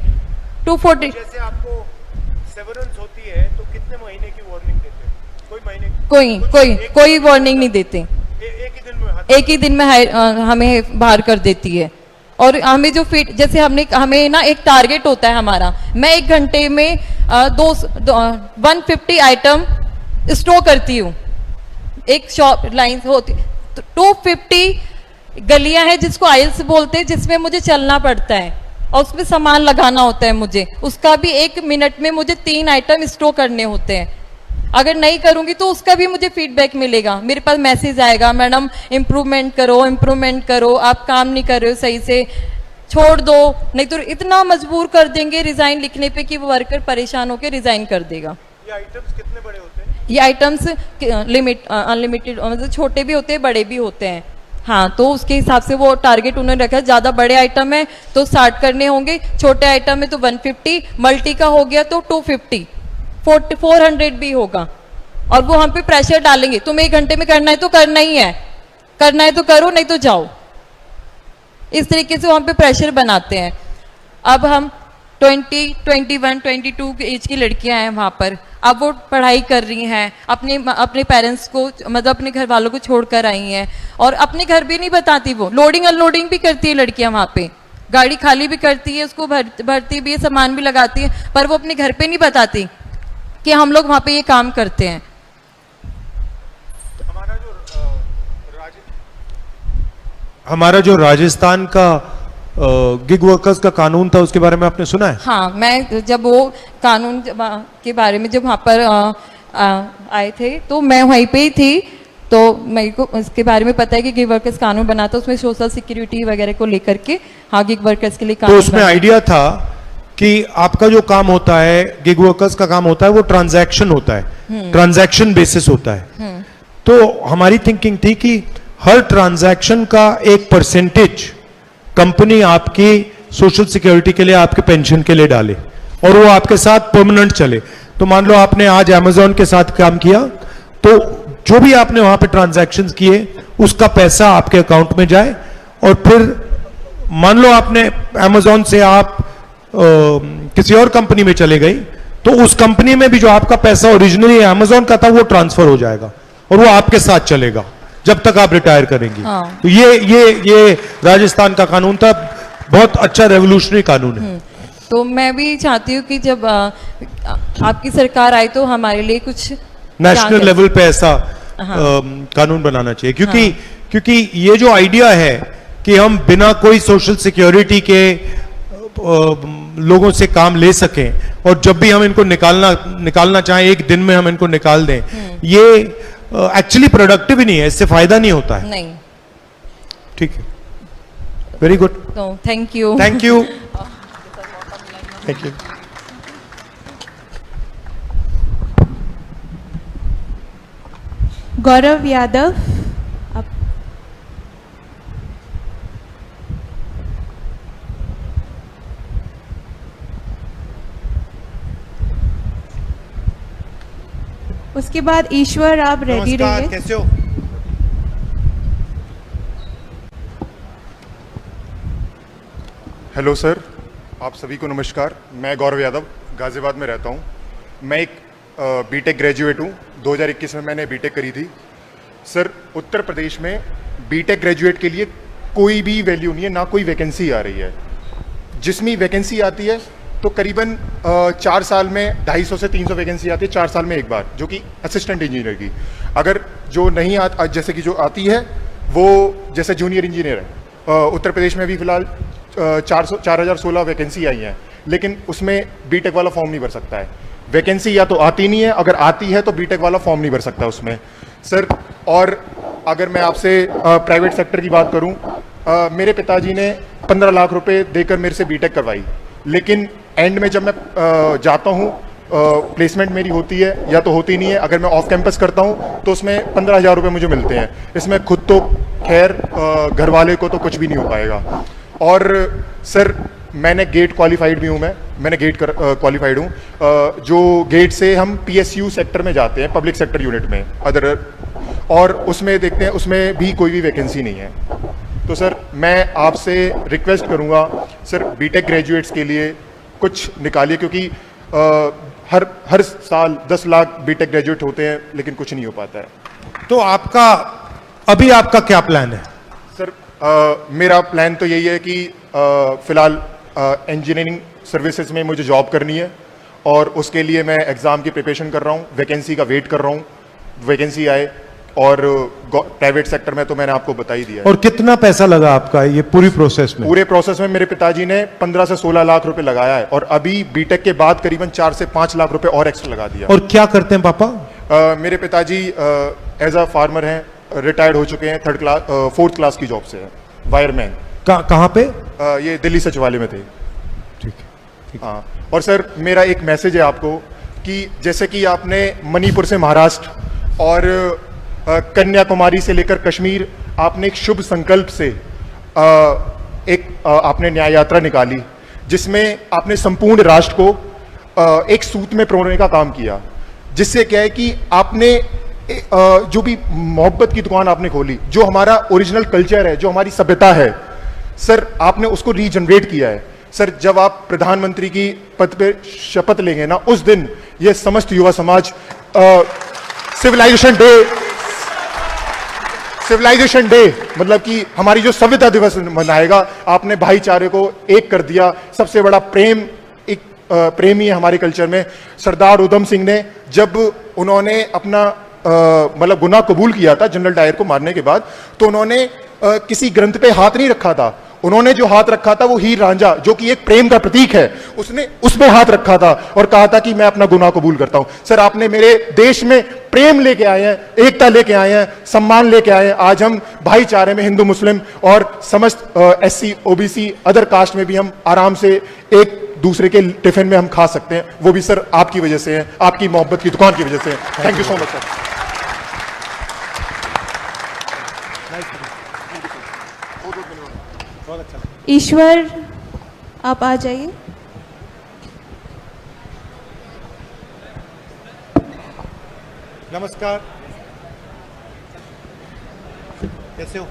240 जैसे आपको सेवरेंस होती है तो कितने महीने की वार्निंग देते हैं? कोई महीने कोई वार्निंग नहीं देते, एक ही दिन में हमें बाहर कर देती है। और हमें जो जैसे हमें ना एक टारगेट होता है हमारा, मैं 1 घंटे में 150 आइटम स्टोर करती हूँ। एक शॉप लाइन होती, तो 250 गलियां हैं जिसको आइल्स बोलते हैं, जिसमें मुझे चलना पड़ता है और उसमें सामान लगाना होता है मुझे। उसका भी 1 मिनट में मुझे 3 आइटम स्टोर करने होते हैं। अगर नहीं करूंगी तो उसका भी मुझे फीडबैक मिलेगा, मेरे पास मैसेज आएगा, मैडम इम्प्रूवमेंट करो, आप काम नहीं कर रहे हो सही से। छोड़ दो, नहीं तो इतना मजबूर कर देंगे रिजाइन लिखने पे कि वो वर्कर परेशान होकर रिजाइन कर देगा। ये आइटम्स कितने बड़े होते हैं? ये आइटम्स अनलिमिटेड, मतलब छोटे भी होते हैं बड़े भी होते हैं। हाँ, तो उसके हिसाब से वो टारगेट उन्होंने रखा है। ज़्यादा बड़े आइटम है तो 60 करने होंगे, छोटे आइटम में तो 150, मल्टी का हो गया तो 250, 400 भी होगा। और वो हम पे प्रेशर डालेंगे, तुम्हें 1 घंटे में करना है तो करना ही है, करना है तो करो, नहीं तो जाओ। इस तरीके से वो हम पे प्रेशर बनाते हैं। अब हम 20, 21, 22 की एज की लड़कियां हैं वहाँ पर, अब वो पढ़ाई कर रही हैं, अपने पेरेंट्स को, मतलब अपने घर वालों को छोड़कर आई हैं, और अपने घर भी नहीं बताती, वो लोडिंग अनलोडिंग भी करती है लड़कियां वहाँ पे, गाड़ी खाली भी करती है, उसको भरती भी है, सामान भी लगाती है, पर वो अपने घर पे नहीं बताती कि हम लोग वहाँ पे ये काम करते हैं। हमारा जो राजस्थान का गिग वर्कर्स का कानून था, उसके बारे में आपने सुना है? हाँ, मैं जब वो कानून के बारे में जब वहाँ पर आए थे तो मैं वहीं पे ही थी, तो मेरे को इसके बारे में पता है कि गिग वर्कर्स कानून बना था, उसमें सोशल सिक्योरिटी वगैरह को लेकर के, हाँ, गिग वर्कर्स के लिए तो कानून उसमें बना। आइडिया था कि आपका जो काम होता है, गिग वर्कर्स का काम होता है, वो ट्रांजैक्शन होता है, ट्रांजैक्शन बेसिस होता है। तो हमारी थिंकिंग थी कि हर ट्रांजैक्शन का एक परसेंटेज कंपनी आपकी सोशल सिक्योरिटी के लिए, आपके पेंशन के लिए डाले, और वो आपके साथ परमानेंट चले। तो मान लो आपने आज अमेजोन के साथ काम किया, तो जो भी आपने वहां पे ट्रांजैक्शंस किए उसका पैसा आपके अकाउंट में जाए, और फिर मान लो आपने अमेजोन से आप किसी और कंपनी में चले गई, तो उस कंपनी में भी जो आपका पैसा ओरिजिनली अमेजोन का था वो ट्रांसफर हो जाएगा और वो आपके साथ चलेगा जब तक आप रिटायर करेंगी। हाँ। तो ये राजस्थान का कानून था, बहुत अच्छा रेवोल्यूशनरी कानून है। तो मैं भी चाहती हूँ कि जब आपकी सरकार आए तो हमारे लिए कुछ नेशनल लेवल पे ऐसा कानून बनाना चाहिए, क्योंकि ये जो आइडिया है कि हम बिना कोई सोशल सिक्योरिटी के लोगों से काम ले सकें, और जब भी हम इनको निकालना चाहें, एक दिन में हम इनको निकाल दें, ये एक्चुअली प्रोडक्टिव ही नहीं है, इससे फायदा नहीं होता है। नहीं। ठीक है, वेरी गुड, तो thank you. Thank you, thank you. Gaurav Yadav, आप उसके बाद ईश्वर, आप रेडी नमस्कार, रहिए। कैसे हो? हेलो सर, आप सभी को नमस्कार। मैं गौरव यादव गाजियाबाद में रहता हूँ। मैं एक बीटेक ग्रेजुएट हूँ। 2021 में मैंने बीटेक करी थी। सर, उत्तर प्रदेश में बीटेक ग्रेजुएट के लिए कोई भी वैल्यू नहीं है, ना कोई वैकेंसी आ रही है। जिसमें वैकेंसी आती है तो करीबन 4 साल में 250 से 300 वैकेंसी आती है, 4 साल में एक बार, जो कि असिस्टेंट इंजीनियर की। अगर जो नहीं जैसे कि जो आती है वो जैसे जूनियर इंजीनियर है, उत्तर प्रदेश में भी फिलहाल 4016 वैकेंसी आई हैं, लेकिन उसमें बीटेक वाला फॉर्म नहीं भर सकता है। वैकेंसी या तो आती नहीं है, अगर आती है तो बीटेक वाला फॉर्म नहीं भर सकता उसमें सर। और अगर मैं आपसे प्राइवेट सेक्टर की बात करूं, मेरे पिताजी ने 15 लाख रुपए देकर मेरे से बीटेक करवाई, लेकिन एंड में जब मैं जाता हूं, प्लेसमेंट मेरी होती है या तो होती नहीं है। अगर मैं ऑफ कैंपस करता हूं तो उसमें 15,000 रुपये मुझे मिलते हैं। इसमें खुद तो खैर घर वाले को तो कुछ भी नहीं हो पाएगा। और सर, मैंने गेट क्वालिफाइड भी हूँ, मैंने गेट क्वालिफाइड हूँ, जो गेट से हम पीएसयू सेक्टर में जाते हैं, पब्लिक सेक्टर यूनिट में अदर, और उसमें देखते हैं उसमें भी कोई भी वैकेंसी नहीं है। तो सर, मैं आपसे रिक्वेस्ट करूँगा सर, बीटेक ग्रेजुएट्स के लिए कुछ निकालिए, क्योंकि हर साल 10 लाख बीटेक ग्रेजुएट होते हैं, लेकिन कुछ नहीं हो पाता है। तो अभी आपका क्या प्लान है? सर, मेरा प्लान तो यही है कि फ़िलहाल इंजीनियरिंग सर्विसेज में मुझे जॉब करनी है, और उसके लिए मैं एग्ज़ाम की प्रिपरेशन कर रहा हूँ, वैकेंसी का वेट कर रहा हूँ, वैकेंसी आए। और प्राइवेट सेक्टर में तो मैंने आपको बता ही दिया है। और कितना पैसा लगा आपका ये पूरी प्रोसेस में? पूरे प्रोसेस में मेरे पिताजी ने 15 से 16 लाख रुपए लगाया है, और अभी बीटेक के बाद करीबन 4 से 5 लाख रुपए और एक्स्ट्रा लगा दिया। और क्या करते हैं पापा? मेरे पिताजी एज अ फार्मर हैं, रिटायर्ड हो चुके हैं, 4th क्लास की जॉब से है, वायरमैन। कहाँ पे? ये दिल्ली सचिवालय में थे। ठीक है। हाँ, और सर मेरा एक मैसेज है आपको कि जैसे कि आपने मणिपुर से महाराष्ट्र और कन्याकुमारी से लेकर कश्मीर, आपने एक शुभ संकल्प से आपने न्याय यात्रा निकाली, जिसमें आपने संपूर्ण राष्ट्र को एक सूत में पिरोने का काम किया, जिससे क्या है कि आपने जो भी मोहब्बत की दुकान आपने खोली, जो हमारा ओरिजिनल कल्चर है, जो हमारी सभ्यता है सर, आपने उसको रीजनरेट किया है। सर जब आप प्रधानमंत्री की पद पे शपथ लेंगे ना, उस दिन यह समस्त युवा समाज सिविलाइजेशन डे मतलब कि हमारी जो सभ्यता दिवस मनाएगा। आपने भाईचारे को एक कर दिया। सबसे बड़ा प्रेमी है हमारे कल्चर में। सरदार उधम सिंह ने जब उन्होंने अपना मतलब गुनाह कबूल किया था जनरल डायर को मारने के बाद, तो उन्होंने किसी ग्रंथ पे हाथ नहीं रखा था। उन्होंने जो हाथ रखा था वो हीर रांझा, जो कि एक प्रेम का प्रतीक है, उसने उसमें हाथ रखा था और कहा था कि मैं अपना गुनाह कबूल करता हूं। सर आपने मेरे देश में प्रेम लेके आए हैं, एकता लेके आए हैं, सम्मान लेके आए हैं। आज हम भाईचारे में हिंदू मुस्लिम और समस्त SC OBC अदर कास्ट में भी हम आराम से एक दूसरे के टिफिन में हम खा सकते हैं। वो भी सर आपकी वजह से है, आपकी मोहब्बत की दुकान की वजह से है। Thank you so much sir. Ishwar आप आ जाइए। नमस्कार, कैसे हो?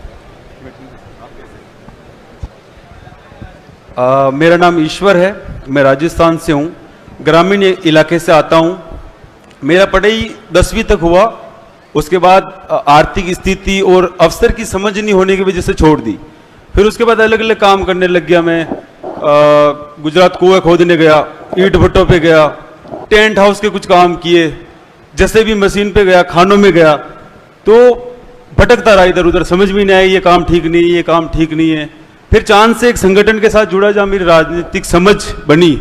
मेरा नाम ईश्वर है, मैं राजस्थान से हूँ, ग्रामीण इलाके से आता हूँ। मेरा पढ़ाई 10वीं तक हुआ, उसके बाद आर्थिक स्थिति और अवसर की समझ नहीं होने की वजह से छोड़ दी। फिर उसके बाद अलग अलग काम करने लग गया। मैं गुजरात कुएं खोदने गया, ईंट भट्टों पे गया, टेंट हाउस के कुछ काम किए, जैसे भी मशीन पे गया, खानों में गया, तो भटकता रहा इधर उधर, समझ में नहीं आया ये काम ठीक नहीं, ये काम ठीक नहीं है। फिर चांद से एक संगठन के साथ जुड़ा जहाँ मेरी राजनीतिक समझ बनी।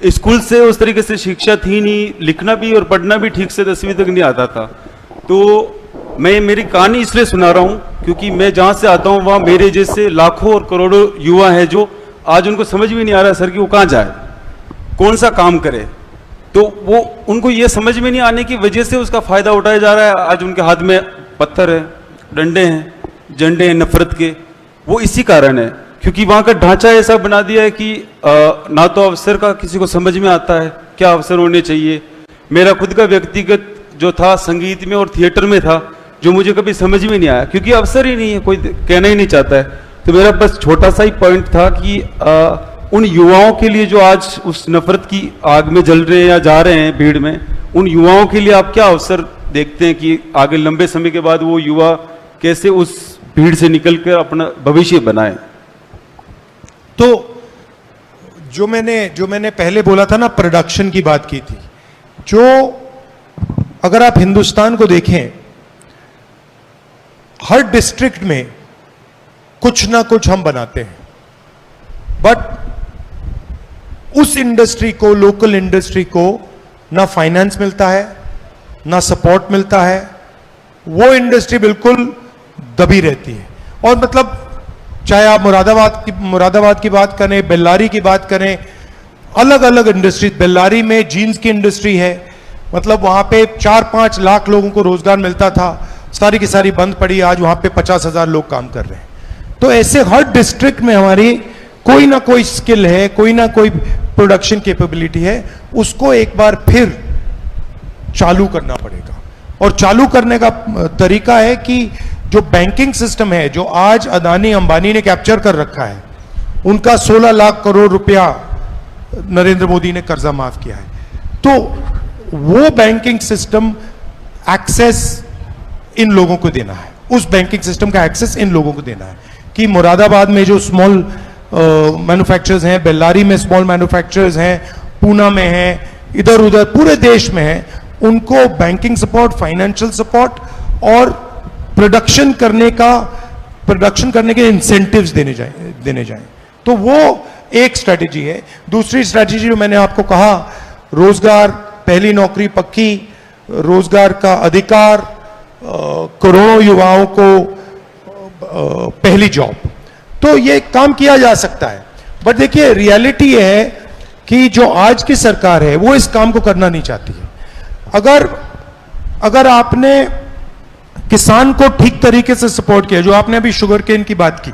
स्कूल से उस तरीके से शिक्षा थी नहीं, लिखना भी और पढ़ना भी ठीक से 10वीं तक नहीं आता था। तो मैं मेरी कहानी इसलिए सुना रहा हूँ क्योंकि मैं जहाँ से आता हूँ वहाँ मेरे जैसे लाखों और करोड़ों युवा हैं जो आज उनको समझ में नहीं आ रहा सर कि वो कहाँ जाए, कौन सा काम करे। तो वो उनको ये समझ में नहीं आने की वजह से उसका फायदा उठाया जा रहा है। आज उनके हाथ में पत्थर है, डंडे हैं, झंडे हैं नफरत के। वो इसी कारण है क्योंकि वहाँ का ढांचा ऐसा बना दिया है कि ना तो अवसर का किसी को समझ में आता है क्या अवसर होने चाहिए। मेरा खुद का व्यक्तिगत जो था संगीत में और थिएटर में था, जो मुझे कभी समझ में नहीं आया क्योंकि अवसर ही नहीं है, कोई कहना ही नहीं चाहता है। तो मेरा बस छोटा सा ही पॉइंट था कि उन युवाओं के लिए जो आज उस नफरत की आग में जल रहे हैं या जा रहे हैं भीड़ में, उन युवाओं के लिए आप क्या अवसर देखते हैं कि आगे लंबे समय के बाद वो युवा कैसे उस भीड़ से निकलकर अपना भविष्य बनाए? तो जो मैंने पहले बोला था ना, प्रोडक्शन की बात की थी। जो अगर आप हिंदुस्तान को देखें, हर डिस्ट्रिक्ट में कुछ ना कुछ हम बनाते हैं, बट उस इंडस्ट्री को, लोकल इंडस्ट्री को ना फाइनेंस मिलता है, ना सपोर्ट मिलता है। वो इंडस्ट्री बिल्कुल दबी रहती है। और मतलब चाहे आप मुरादाबाद की बात करें, बेल्लारी की बात करें, अलग अलग इंडस्ट्री। बेल्लारी में जीन्स की इंडस्ट्री है, मतलब वहां पे 4-5 लाख लोगों को रोजगार मिलता था, सारी की सारी बंद पड़ी। आज वहां पे 50,000 लोग काम कर रहे हैं। तो ऐसे हर डिस्ट्रिक्ट में हमारी कोई ना कोई स्किल है, कोई ना कोई प्रोडक्शन कैपेबिलिटी है, उसको एक बार फिर चालू करना पड़ेगा। और चालू करने का तरीका है कि जो बैंकिंग सिस्टम है, जो आज अदानी अंबानी ने कैप्चर कर रखा है, उनका 16 लाख करोड़ रुपया नरेंद्र मोदी ने कर्जा माफ किया है। तो वो बैंकिंग सिस्टम एक्सेस इन लोगों को देना है, उस बैंकिंग सिस्टम का एक्सेस इन लोगों को देना है कि मुरादाबाद में जो स्मॉल मैन्युफैक्चरर्स हैं, बेल्लारी में स्मॉल मैन्युफैक्चरर्स हैं, पूना में हैं, इधर उधर पूरे देश में हैं, उनको बैंकिंग सपोर्ट, फाइनेंशियल सपोर्ट और प्रोडक्शन करने के इंसेंटिव्स देने जाएं। तो वो एक स्ट्रैटेजी है। दूसरी स्ट्रैटेजी जो मैंने आपको कहा, रोजगार, पहली नौकरी पक्की, रोजगार का अधिकार, करोड़ों युवाओं को पहली जॉब। तो ये काम किया जा सकता है। बट देखिए रियलिटी ये है कि जो आज की सरकार है वो इस काम को करना नहीं चाहती है। अगर आपने किसान को ठीक तरीके से सपोर्ट किया, जो आपने अभी शुगर केन की बात की,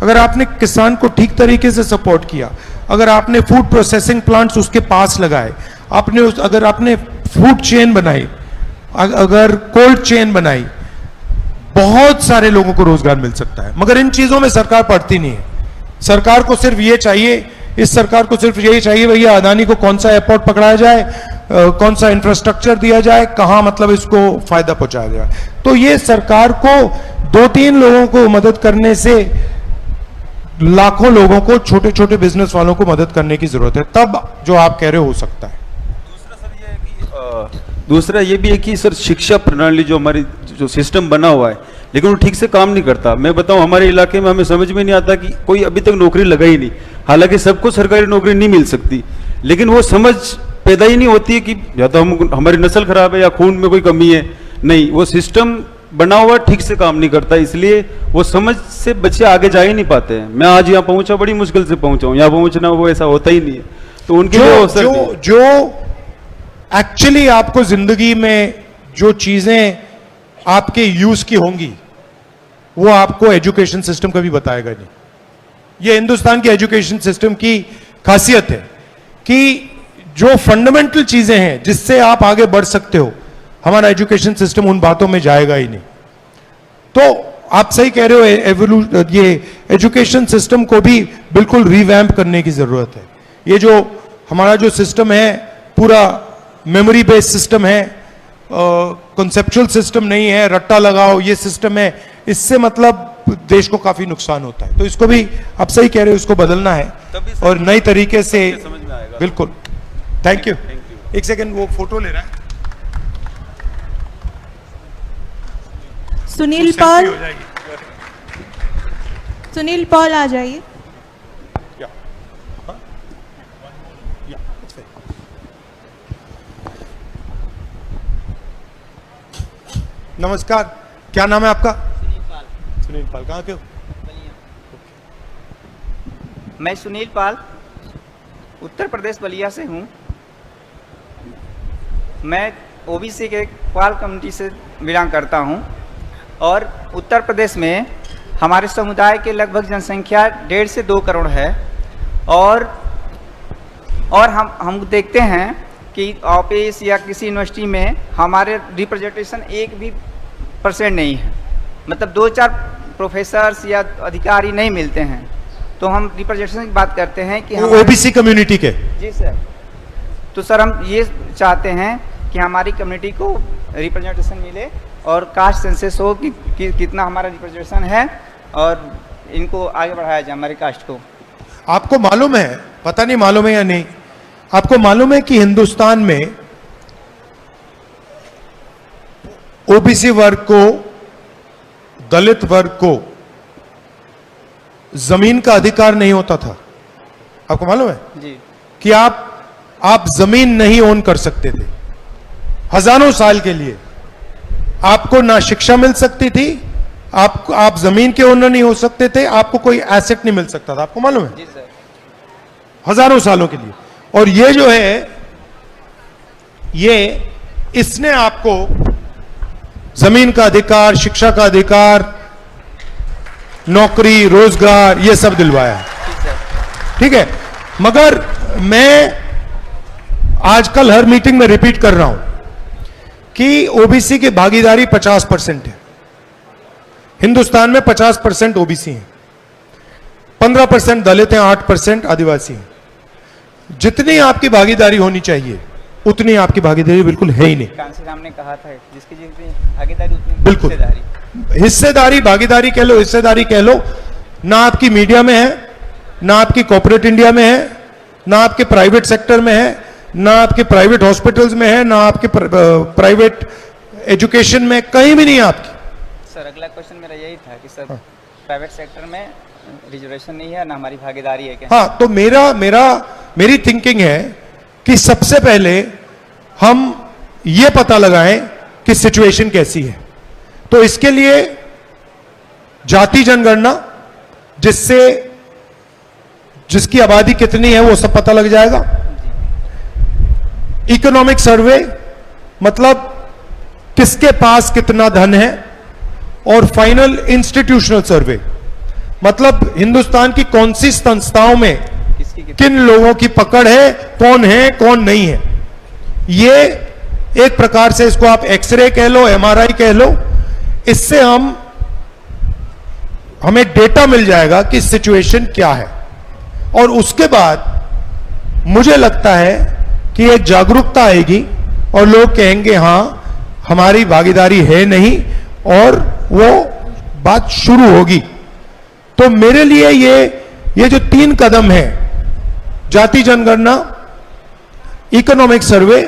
अगर आपने किसान को ठीक तरीके से सपोर्ट किया, अगर आपने फूड प्रोसेसिंग प्लांट्स उसके पास लगाए, अगर आपने फूड चेन बनाई, अगर कोल्ड चेन बनाई, बहुत सारे लोगों को रोजगार मिल सकता है। मगर इन चीजों में सरकार पड़ती नहीं है। सरकार को सिर्फ ये चाहिए, इस सरकार को सिर्फ यही चाहिए भैया अदानी को कौन सा एयरपोर्ट पकड़ाया जाए, कौन सा इंफ्रास्ट्रक्चर दिया जाए, कहां मतलब इसको फायदा पहुंचाया जाए। तो ये सरकार को 2-3 लोगों को मदद करने से लाखों लोगों को, छोटे छोटे बिजनेस वालों को मदद करने की जरूरत है, तब जो आप कह रहे हो सकता है। दूसरा ये भी है कि सर शिक्षा प्रणाली जो हमारी जो सिस्टम बना हुआ है, लेकिन वो ठीक से काम नहीं करता। मैं बताऊं, हमारे इलाके में हमें समझ में नहीं आता कि कोई अभी तक नौकरी लगा ही नहीं। हालांकि सबको सरकारी नौकरी नहीं मिल सकती, लेकिन वो समझ पैदा ही नहीं होती है कि या तो हमारी नस्ल खराब है या खून में कोई कमी है। नहीं, वो सिस्टम बना हुआ ठीक से काम नहीं करता, इसलिए वो समझ से बच्चे आगे जा ही नहीं पाते हैं। मैं आज यहाँ पहुंचा, बड़ी मुश्किल से पहुंचा हूँ, यहाँ पहुंचना वो ऐसा होता ही नहीं है। तो उनके लिए जो एक्चुअली आपको जिंदगी में जो चीजें आपके यूज की होंगी वो आपको एजुकेशन सिस्टम कभी बताएगा नहीं। ये हिंदुस्तान की एजुकेशन सिस्टम की खासियत है कि जो फंडामेंटल चीजें हैं जिससे आप आगे बढ़ सकते हो, हमारा एजुकेशन सिस्टम उन बातों में जाएगा ही नहीं। तो आप सही कह रहे हो, ये एजुकेशन सिस्टम को भी बिल्कुल रिवैम्प करने की जरूरत है। ये जो हमारा जो सिस्टम है पूरा मेमोरी बेस्ड सिस्टम है, कॉन्सेप्चुअल सिस्टम नहीं है, रट्टा लगाओ ये सिस्टम है, इससे मतलब देश को काफी नुकसान होता है। तो इसको भी आप सही कह रहे हो, इसको बदलना है और नई तरीके से समझ में आएगा। बिल्कुल। Thank you. एक सेकंड, वो फोटो ले रहा है। सुनील पॉल आ जाइए। नमस्कार, क्या नाम है आपका? सुनील पाल। कहाँ के हो? मैं सुनील पाल उत्तर प्रदेश बलिया से हूँ। मैं ओबीसी के पाल कम्युनिटी से बिलोंग करता हूँ और उत्तर प्रदेश में हमारे समुदाय के लगभग जनसंख्या 1.5 से 2 करोड़ है और हम देखते हैं कि ऑफिस या किसी यूनिवर्सिटी में हमारे रिप्रेजेंटेशन 1% नहीं है। मतलब 2-4 प्रोफेसर्स या अधिकारी नहीं मिलते हैं। तो हम रिप्रेजेंटेशन की बात करते हैं कि हम ओबीसी कम्युनिटी के। जी सर। तो सर हम ये चाहते हैं कि हमारी कम्युनिटी को रिप्रेजेंटेशन मिले और कास्ट सेंसस हो कि कितना हमारा रिप्रेजेंटेशन है और इनको आगे बढ़ाया जाए हमारी कास्ट को। आपको मालूम है, पता नहीं मालूम है या नहीं, आपको मालूम है कि हिंदुस्तान में ओबीसी वर्ग को, दलित वर्ग को जमीन का अधिकार नहीं होता था। आपको मालूम है जी कि आप जमीन नहीं ओन कर सकते थे। हजारों साल के लिए आपको ना शिक्षा मिल सकती थी, आप जमीन के ओनर नहीं हो सकते थे, आपको कोई एसेट नहीं मिल सकता था। आपको मालूम है? जी सर। हजारों सालों के लिए। और ये जो है, ये इसने आपको जमीन का अधिकार, शिक्षा का अधिकार, नौकरी, रोजगार, ये सब दिलवाया है। ठीक है। मगर मैं आजकल हर मीटिंग में रिपीट कर रहा हूं कि ओबीसी की भागीदारी 50% है। हिंदुस्तान में 50% ओबीसी हैं, 15% दलित हैं, 8% आदिवासी हैं। जितनी आपकी भागीदारी होनी चाहिए उतनी आपकी भागीदारी बिल्कुल है ही नहीं। कांसीराम ने कहा था जिसकी जितनी भागीदारी उतनी बिल्कुल हिस्सेदारी, भागीदारी कह लो, हिस्सेदारी कह लो, ना आपकी मीडिया में है, ना आपकी कॉर्पोरेट इंडिया में है, ना आपके प्राइवेट सेक्टर में है, ना आपके प्राइवेट हॉस्पिटल्स में है, ना आपके प्राइवेट एजुकेशन में, कहीं भी नहीं है आपकी। सर अगला क्वेश्चन मेरा यही था कि सर प्राइवेट सेक्टर में रिजर्वेशन नहीं है ना हमारी भागीदारी है क्या? हाँ, तो मेरी थिंकिंग है कि सबसे पहले हम ये पता लगाएं कि सिचुएशन कैसी है। तो इसके लिए जाति जनगणना जिससे जिसकी आबादी कितनी है वो सब पता लग जाएगा। इकोनॉमिक सर्वे मतलब किसके पास कितना धन है, और फाइनल इंस्टीट्यूशनल सर्वे मतलब हिंदुस्तान की कौन सी संस्थाओं में किन लोगों की पकड़ है कौन नहीं है। ये एक प्रकार से इसको आप एक्सरे कह लो, एमआरआई कह लो, इससे हमें डेटा मिल जाएगा कि सिचुएशन क्या है। और उसके बाद मुझे लगता है कि एक जागरूकता आएगी और लोग कहेंगे हां हमारी भागीदारी है नहीं, और वो बात शुरू होगी। तो मेरे लिए ये जो 3 कदम है, जाति जनगणना, इकोनॉमिक सर्वे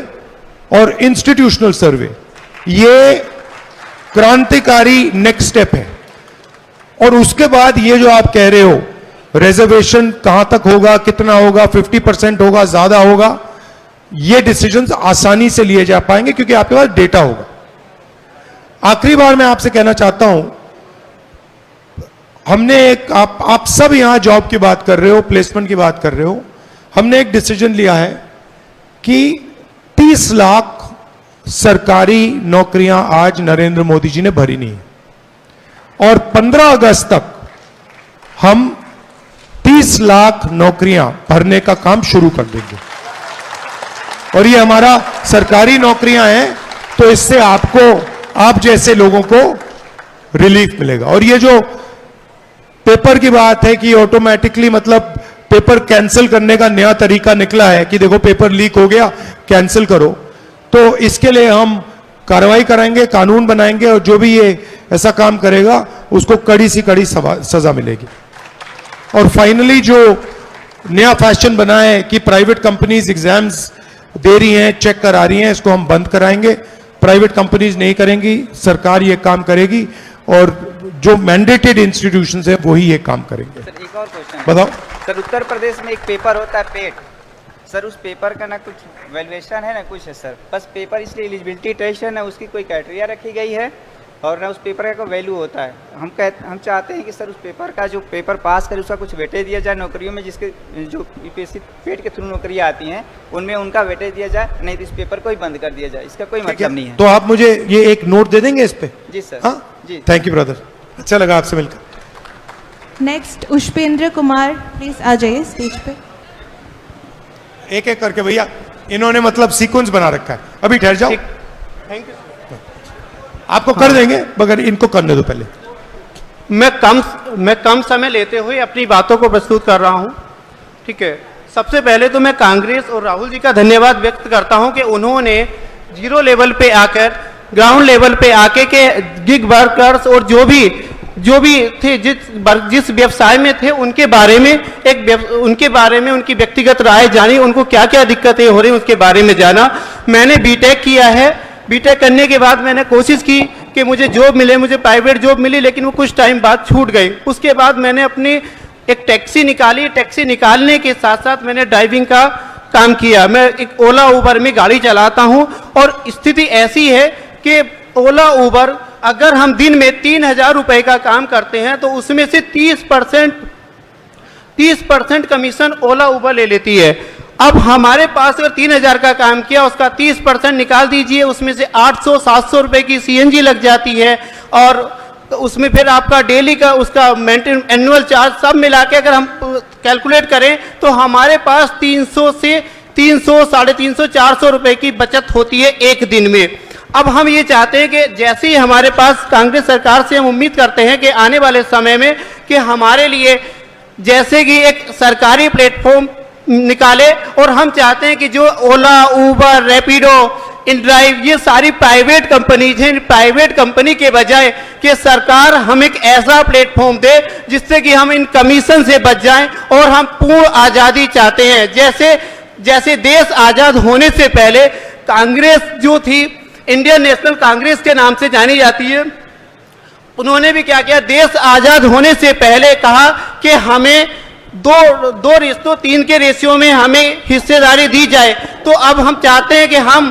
और इंस्टीट्यूशनल सर्वे, ये क्रांतिकारी नेक्स्ट स्टेप है। और उसके बाद ये जो आप कह रहे हो रिजर्वेशन कहां तक होगा, कितना होगा, 50% होगा, ज्यादा होगा, ये डिसीजंस आसानी से लिए जा पाएंगे क्योंकि आपके पास डेटा होगा। आखिरी बार मैं आपसे कहना चाहता हूं, हमने एक आप सब यहां जॉब की बात कर रहे हो, प्लेसमेंट की बात कर रहे हो, हमने एक डिसीजन लिया है कि 30 लाख सरकारी नौकरियां आज नरेंद्र मोदी जी ने भरी नहीं है, और 15 अगस्त तक हम 30 लाख नौकरियां भरने का काम शुरू कर देंगे। और ये हमारा सरकारी नौकरियां हैं, तो इससे आप जैसे लोगों को रिलीफ मिलेगा। और ये जो पेपर की बात है कि ऑटोमेटिकली मतलब पेपर कैंसिल करने का नया तरीका निकला है कि देखो पेपर लीक हो गया कैंसिल करो, तो इसके लिए हम कार्रवाई कराएंगे, कानून बनाएंगे, और जो भी ये ऐसा काम करेगा उसको कड़ी से कड़ी सजा मिलेगी। और फाइनली जो नया फैशन बना है कि प्राइवेट कंपनीज एग्जाम्स दे रही हैं, चेक करा रही हैं, इसको हम बंद कराएंगे। प्राइवेट कंपनीज नहीं करेंगी, सरकार ये काम करेगी, और जो मैंडेटेड इंस्टीट्यूशंस है वही ये काम करेंगे। सर एक और क्वेश्चन बताओ सर, उत्तर प्रदेश में एक पेपर होता है पेट, सर उस पेपर का ना कुछ वैल्यूएशन है ना कुछ है सर, बस पेपर इसलिए एलिजिबिलिटी टेस्ट है ना, उसकी कोई क्राइटेरिया रखी गई है और ना उस पेपर का कोई वैल्यू होता है। हम चाहते हैं कि सर उस पेपर का जो पेपर पास करे उसका कुछ वेटेज दिया जाए नौकरियों में, जिसके जो यूपीएससी पेट के थ्रू नौकरियाँ आती हैं उनमें उनका वेटेज दिया जाए, नहीं तो इस पेपर को ही बंद कर दिया जाए, इसका कोई मतलब नहीं है। तो आप मुझे ये एक नोट दे देंगे इस पे? जी सर। हाँ जी थैंक यू ब्रदर, अच्छा लगा आपसे मिलकर। नेक्स्ट उष्पेंद्र कुमार, प्लीज आ जाइए स्टेज पे। एक एक करके भैया, इन्होंने मतलब सीक्वेंस बना रखा है, अभी ठहर जाओ, थैंक यू। आपको कर देंगे मगर इनको करने दो पहले। मैं कम समय लेते हुए अपनी बातों को प्रस्तुत कर रहा हूं, ठीक है। सबसे पहले तो मैं कांग्रेस और राहुल जी का धन्यवाद व्यक्त करता हूं कि उन्होंने जीरो लेवल पे आकर, ग्राउंड लेवल पे आके के गिग वर्कर्स और जो भी थे जिस व्यवसाय में थे उनके बारे में उनकी व्यक्तिगत राय जानी, उनको क्या क्या दिक्कतें हो रही उसके बारे में जाना। मैंने बीटेक किया है, बीटेक करने के बाद मैंने कोशिश की कि मुझे जॉब मिले, मुझे प्राइवेट जॉब मिली, लेकिन वो कुछ टाइम बाद छूट गई। उसके बाद मैंने अपनी एक टैक्सी निकाली, टैक्सी निकालने के साथ साथ मैंने ड्राइविंग का काम किया। मैं एक ओला उबर में गाड़ी चलाता हूं, और स्थिति ऐसी है कि ओला उबर अगर हम दिन में 3,000 रुपए का काम करते हैं तो उसमें से 30% कमीशन ओला उबर ले लेती है। अब हमारे पास अगर 3,000 का काम किया, उसका 30% निकाल दीजिए, उसमें से 800-700 रुपए की सीएनजी लग जाती है, और उसमें फिर आपका डेली का उसका मेंटेन एनुअल चार्ज सब मिला के अगर हम कैलकुलेट करें तो हमारे पास 300 से 300, 400 रुपए की बचत होती है एक दिन में। अब हम ये चाहते हैं कि जैसे ही हमारे पास कांग्रेस सरकार से हम उम्मीद करते हैं कि आने वाले समय में कि हमारे लिए जैसे कि एक सरकारी प्लेटफॉर्म निकाले, और हम चाहते हैं कि जो ओला, उबर, रैपिडो, इनड्राइव, ये सारी प्राइवेट कंपनीज हैं, प्राइवेट कंपनी के बजाय कि सरकार हमें एक ऐसा प्लेटफॉर्म दे जिससे कि हम इन कमीशन से बच जाएं, और हम पूर्ण आज़ादी चाहते हैं। जैसे देश आज़ाद होने से पहले कांग्रेस जो थी, इंडियन नेशनल कांग्रेस के नाम से जानी जाती है, उन्होंने भी क्या किया, देश आज़ाद होने से पहले कहा कि हमें दो रेशियो 3 के रेशियो में हमें हिस्सेदारी दी जाए। तो अब हम चाहते हैं कि हम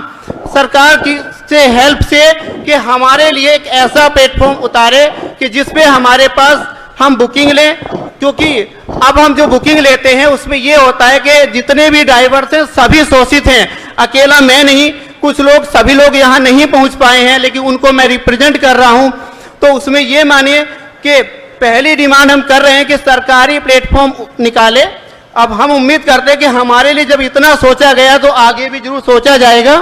सरकार की से हेल्प से कि हमारे लिए एक ऐसा प्लेटफॉर्म उतारे कि जिसपे हमारे पास हम बुकिंग लें, क्योंकि अब हम जो बुकिंग लेते हैं उसमें ये होता है कि जितने भी ड्राइवर्स हैं सभी शोषित हैं, अकेला मैं नहीं, कुछ लोग, सभी लोग यहाँ नहीं पहुँच पाए हैं, लेकिन उनको मैं रिप्रेजेंट कर रहा हूँ। तो उसमें ये मानिए कि पहली डिमांड हम कर रहे हैं कि सरकारी प्लेटफॉर्म निकाले। अब हम उम्मीद करते हैं कि हमारे लिए जब इतना सोचा गया तो आगे भी जरूर सोचा जाएगा।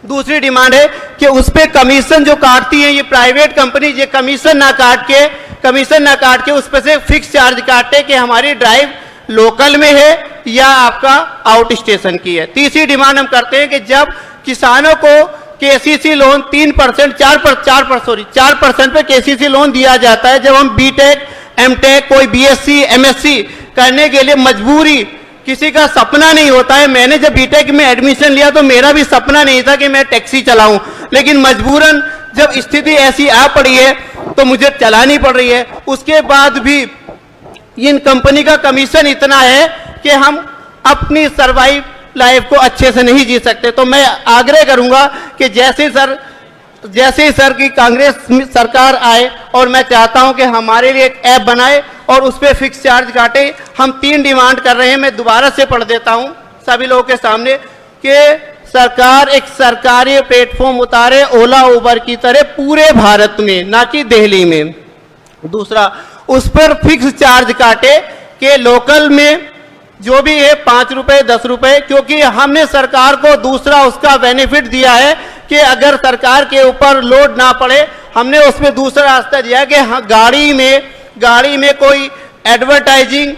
दूसरी डिमांड है कि उस पर कमीशन जो काटती है ये प्राइवेट कंपनी, ये कमीशन ना काट के उस पर से फिक्स चार्ज काटे कि हमारी ड्राइव लोकल में है या आपका आउट स्टेशन की है। तीसरी डिमांड हम करते हैं कि जब किसानों को केसीसी लोन 3% 4% पे केसीसी लोन दिया जाता है, जब हम बीटेक एमटेक कोई बीएससी एमएससी करने के लिए मजबूरी, किसी का सपना नहीं होता है। मैंने जब बीटेक में एडमिशन लिया तो मेरा भी सपना नहीं था कि मैं टैक्सी चलाऊं, लेकिन मजबूरन जब स्थिति ऐसी आ पड़ी है तो मुझे चलानी पड़ रही है। उसके बाद भी इन कंपनी का कमीशन इतना है कि हम अपनी सर्वाइव लाइफ को अच्छे से नहीं जी सकते। तो मैं आग्रह करूंगा कि जैसे ही सर की कांग्रेस सरकार आए, और मैं चाहता हूं कि हमारे लिए एक ऐप बनाए और उस पर फिक्स चार्ज काटे। हम 3 डिमांड कर रहे हैं, मैं दोबारा से पढ़ देता हूं सभी लोगों के सामने कि सरकार एक सरकारी प्लेटफॉर्म उतारे ओला उबर की तरह पूरे भारत में, ना कि दिल्ली में। दूसरा, उस पर फिक्स चार्ज काटे कि लोकल में जो भी है 5 रुपए 10 रुपए, क्योंकि हमने सरकार को दूसरा उसका बेनिफिट दिया है कि अगर सरकार के ऊपर लोड ना पड़े, हमने उसमें दूसरा रास्ता दिया कि गाड़ी में कोई एडवर्टाइजिंग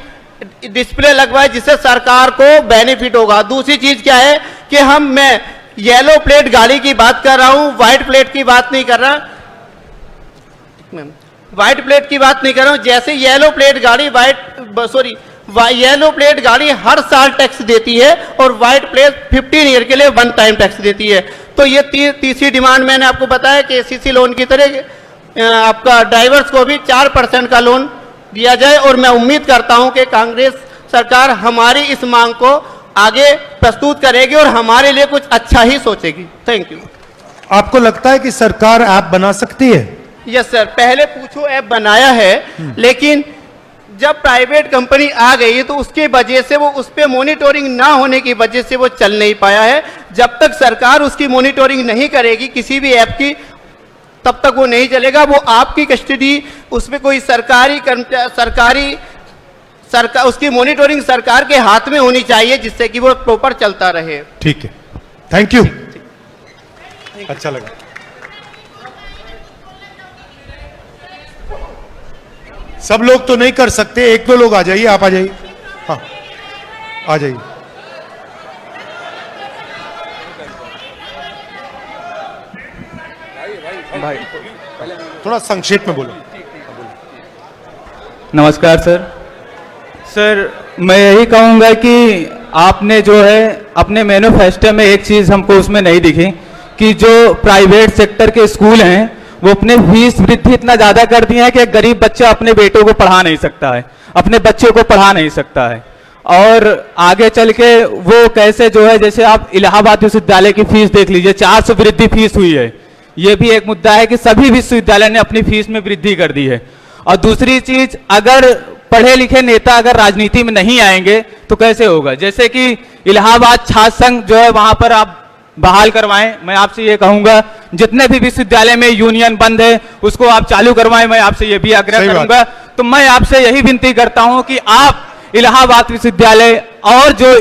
डिस्प्ले लगवाए जिससे सरकार को बेनिफिट होगा। दूसरी चीज क्या है कि मैं येलो प्लेट गाड़ी की बात कर रहा हूं, व्हाइट प्लेट की बात नहीं कर रहा, व्हाइट प्लेट की बात नहीं कर रहा हूं। जैसे येलो प्लेट गाड़ी हर साल टैक्स देती है और व्हाइट प्लेट 15 ईयर के लिए 1 टाइम टैक्स देती है। तो ये तीसरी डिमांड मैंने आपको बताया कि सीसी लोन की तरह आपका ड्राइवर्स को भी 4% का लोन दिया जाए, और मैं उम्मीद करता हूं कि कांग्रेस सरकार हमारी इस मांग को आगे प्रस्तुत करेगी और हमारे लिए कुछ अच्छा ही सोचेगी। Thank you. आपको लगता है कि सरकार ऐप बना सकती है? यस सर, पहले पूछो ऐप बनाया है, लेकिन जब प्राइवेट कंपनी आ गई तो उसके वजह से वो उस पर मॉनिटरिंग ना होने की वजह से वो चल नहीं पाया है। जब तक सरकार उसकी मॉनिटरिंग नहीं करेगी किसी भी ऐप की, तब तक वो नहीं चलेगा। वो आपकी कस्टडी, उसमें कोई उसकी मॉनिटरिंग सरकार के हाथ में होनी चाहिए जिससे कि वो प्रॉपर चलता रहे। ठीक है, थैंक यू, अच्छा लगा। सब लोग तो नहीं कर सकते, 1-2 लोग आ जाइए, आप आ जाइए, हाँ आ जाइए। भाई थोड़ा संक्षेप में बोलो। नमस्कार सर, मैं यही कहूँगा कि आपने जो है अपने मैनिफेस्टो में एक चीज़ हमको उसमें नहीं दिखी कि जो प्राइवेट सेक्टर के स्कूल हैं वो अपने फीस वृद्धि इतना ज़्यादा कर दिए हैं कि एक गरीब बच्चा अपने बेटों को पढ़ा नहीं सकता है, अपने बच्चों को पढ़ा नहीं सकता है। और आगे चल के वो कैसे जो है, जैसे आप इलाहाबाद विश्वविद्यालय की फीस देख लीजिए, 400 वृद्धि फीस हुई है। ये भी एक मुद्दा है कि सभी विश्वविद्यालय ने अपनी फीस में वृद्धि कर दी है। और दूसरी चीज, अगर पढ़े लिखे नेता अगर राजनीति में नहीं आएंगे तो कैसे होगा? जैसे कि इलाहाबाद छात्र संघ जो है वहां पर आप बहाल करवाएं। मैं आपसे ये कहूंगा जितने भी विश्वविद्यालय में यूनियन बंद है उसको आप चालू करवाएं। मैं आपसे ये भी आग्रह करूंगा। तो मैं आपसे यही विनती करता हूं कि आप इलाहाबाद विश्वविद्यालय और जो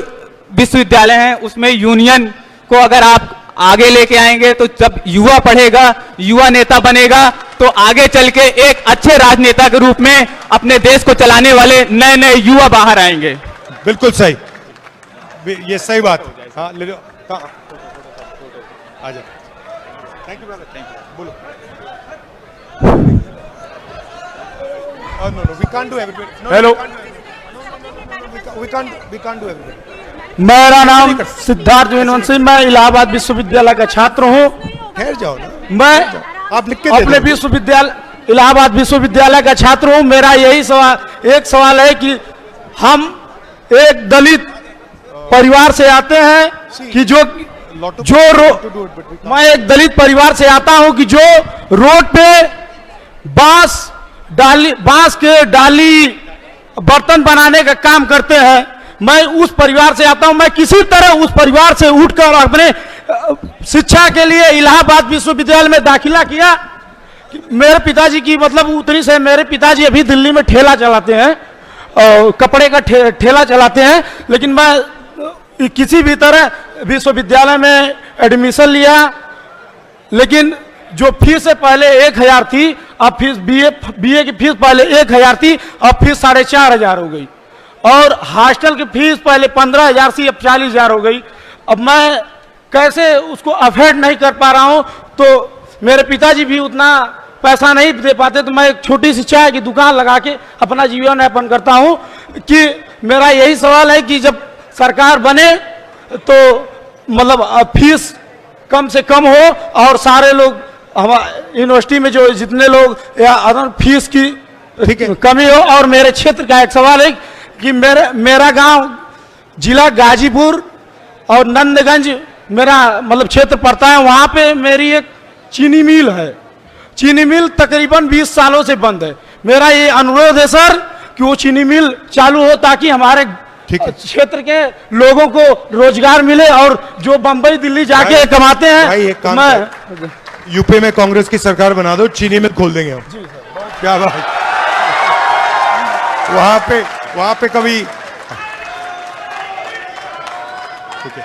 विश्वविद्यालय हैं उसमें यूनियन को अगर आप आगे लेके आएंगे तो जब युवा पढ़ेगा, युवा नेता बनेगा, तो आगे चल के एक अच्छे राजनेता के रूप में अपने देश को चलाने वाले नए नए युवा बाहर आएंगे। बिल्कुल सही, ये सही बात है। हाँ ले लो, आ जाओ। Thank you brother, thank you. बोलो। No, we can't do everybody. Hello, we can't do everybody. मेरा नाम सिद्धार्थ वेनवंशी, मैं इलाहाबाद विश्वविद्यालय का छात्र हूँ। ठहर जाओ ना, मैं आप लिख के अपने विश्वविद्यालय इलाहाबाद विश्वविद्यालय का छात्र हूँ। मेरा यही सवाल है कि हम एक दलित परिवार से आते हैं कि मैं एक दलित परिवार से आता हूँ कि जो रोड पे बांस डाली, बांस के डाली बर्तन बनाने का काम करते हैं। मैं उस परिवार से आता हूं। मैं किसी तरह उस परिवार से उठकर अपने शिक्षा के लिए इलाहाबाद विश्वविद्यालय में दाखिला किया। मेरे पिताजी की मतलब उतनी से, मेरे पिताजी अभी दिल्ली में ठेला चलाते हैं, कपड़े का ठेला चलाते हैं, लेकिन मैं किसी भी तरह विश्वविद्यालय में एडमिशन लिया। लेकिन जो फीस से पहले 1000 थी, अब फीस बीए की फीस पहले 1000 थी, अब फीस 4500 हो गई। और हॉस्टल की फीस पहले 15000 थी, अब 40000 हो गई। अब मैं कैसे उसको अफोर्ड नहीं कर पा रहा हूं। तो मेरे पिताजी भी उतना पैसा नहीं दे पाते, तो मैं एक छोटी सी चाय की दुकान लगा के अपना जीवन यापन करता हूं। कि मेरा यही सवाल है कि जब सरकार बने तो मतलब फीस कम से कम हो, और सारे लोग हमारे यूनिवर्सिटी में जो जितने लोग या अदर फीस की कमी हो। और मेरे क्षेत्र का एक सवाल है कि मेरा गांव जिला गाजीपुर और नंदगंज मेरा मतलब क्षेत्र पड़ता है। वहां पे मेरी एक चीनी मिल है। चीनी मिल तकरीबन 20 सालों से बंद है। मेरा ये अनुरोध है सर कि वो चीनी मिल चालू हो, ताकि हमारे क्षेत्र के लोगों को रोजगार मिले, और जो बंबई दिल्ली जाके कमाते हैं। भाई एक काम कर, यूपी में कांग्रेस की सरकार बना दो, चीनी मिल खोल देंगे हम। क्या बात, वहां पे कभी ठीक है,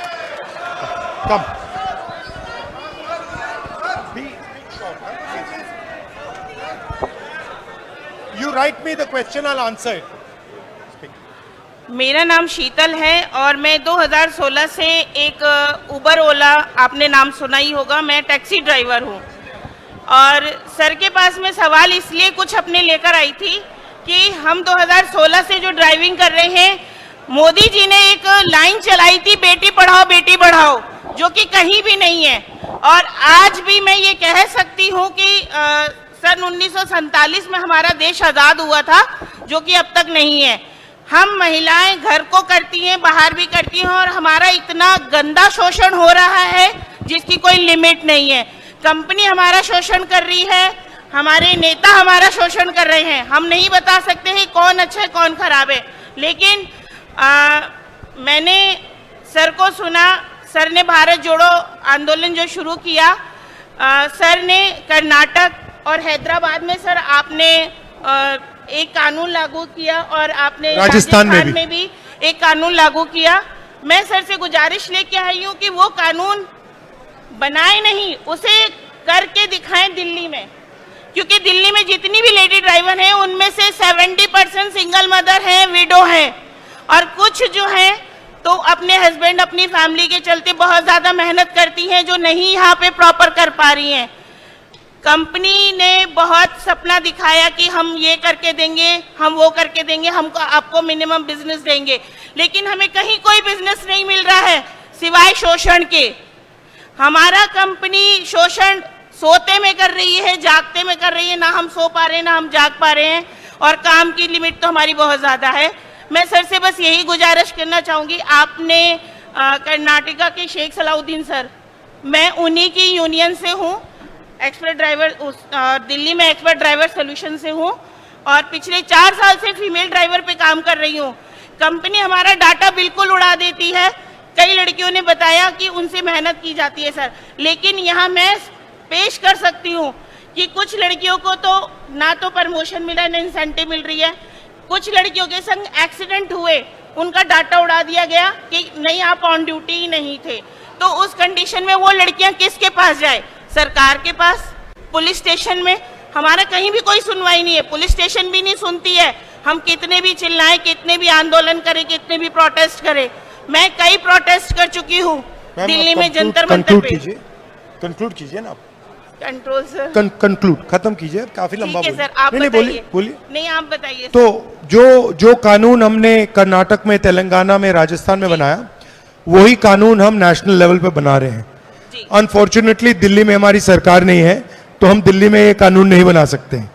कम You write me the question, I'll answer it. मेरा नाम शीतल है और मैं 2016 से एक उबर ओला, आपने नाम सुना ही होगा, मैं टैक्सी ड्राइवर हूँ। और सर के पास मैं सवाल इसलिए कुछ अपने लेकर आई थी कि हम 2016 से जो ड्राइविंग कर रहे हैं, मोदी जी ने एक लाइन चलाई थी, बेटी पढ़ाओ, जो कि कहीं भी नहीं है। और आज भी मैं ये कह सकती हूँ कि सन 1947 में हमारा देश आज़ाद हुआ था, जो कि अब तक नहीं है। हम महिलाएं घर को करती हैं, बाहर भी करती हैं, और हमारा इतना गंदा शोषण हो रहा है जिसकी कोई लिमिट नहीं है। कंपनी हमारा शोषण कर रही है, हमारे नेता हमारा शोषण कर रहे हैं। हम नहीं बता सकते हैं कौन अच्छा है कौन खराब है। लेकिन मैंने सर को सुना, सर ने भारत जोड़ो आंदोलन जो शुरू किया, सर ने कर्नाटक और हैदराबाद में सर आपने एक कानून लागू किया, और आपने राजस्थान में भी एक कानून लागू किया। मैं सर से गुजारिश लेके आई हूँ कि वो कानून बनाए नहीं, उसे करके दिखाएं दिल्ली में, क्योंकि दिल्ली में जितनी भी लेडी ड्राइवर हैं उनमें से 70% सिंगल मदर हैं, विडो हैं, और कुछ जो हैं तो अपने हस्बैंड अपनी फैमिली के चलते बहुत ज़्यादा मेहनत करती हैं, जो नहीं यहाँ पे प्रॉपर कर पा रही हैं। कंपनी ने बहुत सपना दिखाया कि हम ये करके देंगे, हम वो करके देंगे, हमको आपको मिनिमम बिजनेस देंगे, लेकिन हमें कहीं कोई बिजनेस नहीं मिल रहा है सिवाय शोषण के। हमारा कंपनी शोषण सोते में कर रही है, जागते में कर रही है, ना हम सो पा रहे हैं ना हम जाग पा रहे हैं, और काम की लिमिट तो हमारी बहुत ज़्यादा है। मैं सर से बस यही गुजारिश करना चाहूँगी, आपने कर्नाटका के शेख सलाउद्दीन सर, मैं उन्हीं की यूनियन से हूँ, एक्सपर्ट ड्राइवर, दिल्ली में एक्सपर्ट ड्राइवर सोल्यूशन से हूँ, और पिछले 4 साल से फीमेल ड्राइवर पे काम कर रही हूँ। कंपनी हमारा डाटा बिल्कुल उड़ा देती है। कई लड़कियों ने बताया कि उनसे मेहनत की जाती है सर, लेकिन यहाँ मैं पेश कर सकती हूँ कि कुछ लड़कियों को तो ना तो प्रमोशन मिला, ना इंसेंटिव मिल रही है। कुछ लड़कियों के संग एक्सीडेंट हुए, उनका डाटा उड़ा दिया गया कि नहीं आप ऑन ड्यूटी ही नहीं थे। तो उस कंडीशन में वो लड़कियां किसके पास जाए? सरकार के पास, पुलिस स्टेशन में। हमारा कहीं भी कोई सुनवाई नहीं है, पुलिस स्टेशन भी नहीं सुनती है। हम कितने भी चिल्लाएं, कितने भी आंदोलन करें, कितने भी प्रोटेस्ट करें। मैं कई प्रोटेस्ट कर चुकी हूँ दिल्ली में, जंतर मंतर पे। कंक्लूड कीजिए ना आप। कंट्रोल सर, कंक्लूड खत्म कीजिए, काफी लंबा सर, आप बोलिए। नहीं आप बताइए। तो जो कानून हमने कर्नाटक में, तेलंगाना में, राजस्थान में बनाया, वही कानून हम नेशनल लेवल पे बना रहे हैं। अनफॉर्चुनेटली दिल्ली में हमारी सरकार नहीं है, तो हम दिल्ली में ये कानून नहीं बना सकते हैं।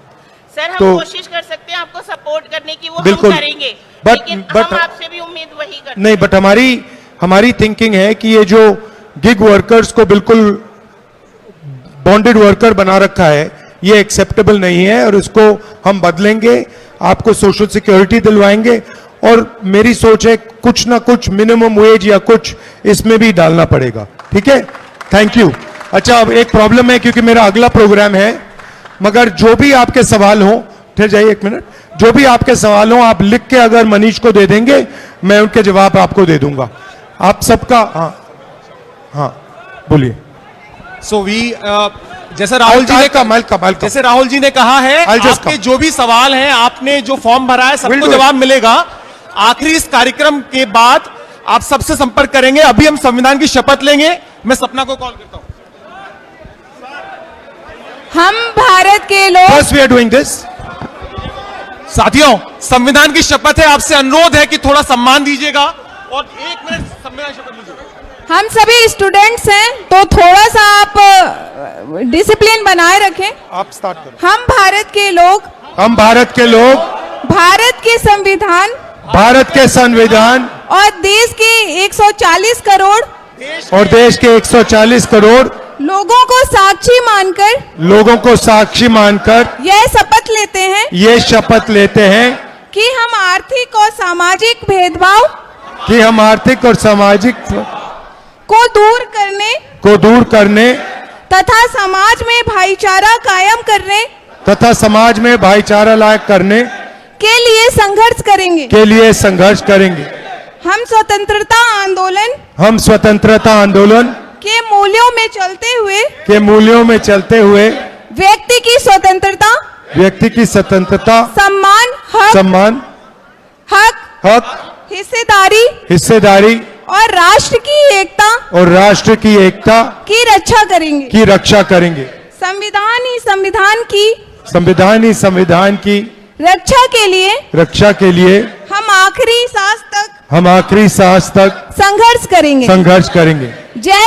सर हम कोशिश कर सकते हैं आपको सपोर्ट करने की, वो बिल्कुल हम करेंगे, लेकिन हम आपसे भी उम्मीद वही करते नहीं। बट हमारी थिंकिंग है कि ये जो गिग वर्कर्स को बिल्कुल बॉन्डेड वर्कर बना रखा है, ये एक्सेप्टेबल नहीं है और इसको हम बदलेंगे, आपको सोशल सिक्योरिटी दिलवाएंगे और मेरी सोच है कुछ ना कुछ मिनिमम वेज या कुछ इसमें भी डालना पड़ेगा। ठीक है, थैंक यू। अच्छा, अब एक प्रॉब्लम है क्योंकि मेरा अगला प्रोग्राम है, मगर जो भी आपके सवाल हो, ठहर जाइए एक मिनट, जो भी आपके सवाल हो आप लिख के अगर मनीष को दे देंगे, मैं उनके जवाब आपको दे दूंगा। आप सबका हाँ बोलिए। सो वी जैसे राहुल जी ने कमाल जैसे राहुल जी ने कहा है, आपके जो भी सवाल हैं, आपने जो फॉर्म भरा है, सबको जवाब मिलेगा। आखिरी इस कार्यक्रम के बाद आप सबसे संपर्क करेंगे। अभी हम संविधान की शपथ लेंगे। मैं सपना को कॉल करता हूं। हम भारत के लोग, first we are doing this. साथियों, संविधान की शपथ है, आपसे अनुरोध है कि थोड़ा सम्मान दीजिएगा और 1 मिनट संविधान शपथ लीजिए। हम सभी स्टूडेंट्स हैं तो थोड़ा सा आप डिसिप्लिन बनाए रखें। आप स्टार्ट करो। हम भारत के लोग, हम भारत के लोग भारत के संविधान और देश के 140 करोड़ लोगों को साक्षी मानकर यह शपथ लेते हैं कि हम आर्थिक और सामाजिक भेदभाव को दूर करने तथा समाज में भाईचारा कायम करने के लिए संघर्ष करेंगे। हम स्वतंत्रता आंदोलन के मूल्यों में चलते हुए व्यक्ति की स्वतंत्रता, सम्मान, हक, हिस्सेदारी और राष्ट्र की एकता की रक्षा करेंगे। संविधान ही संविधान की रक्षा के लिए हम आखिरी सांस तक संघर्ष करेंगे। जय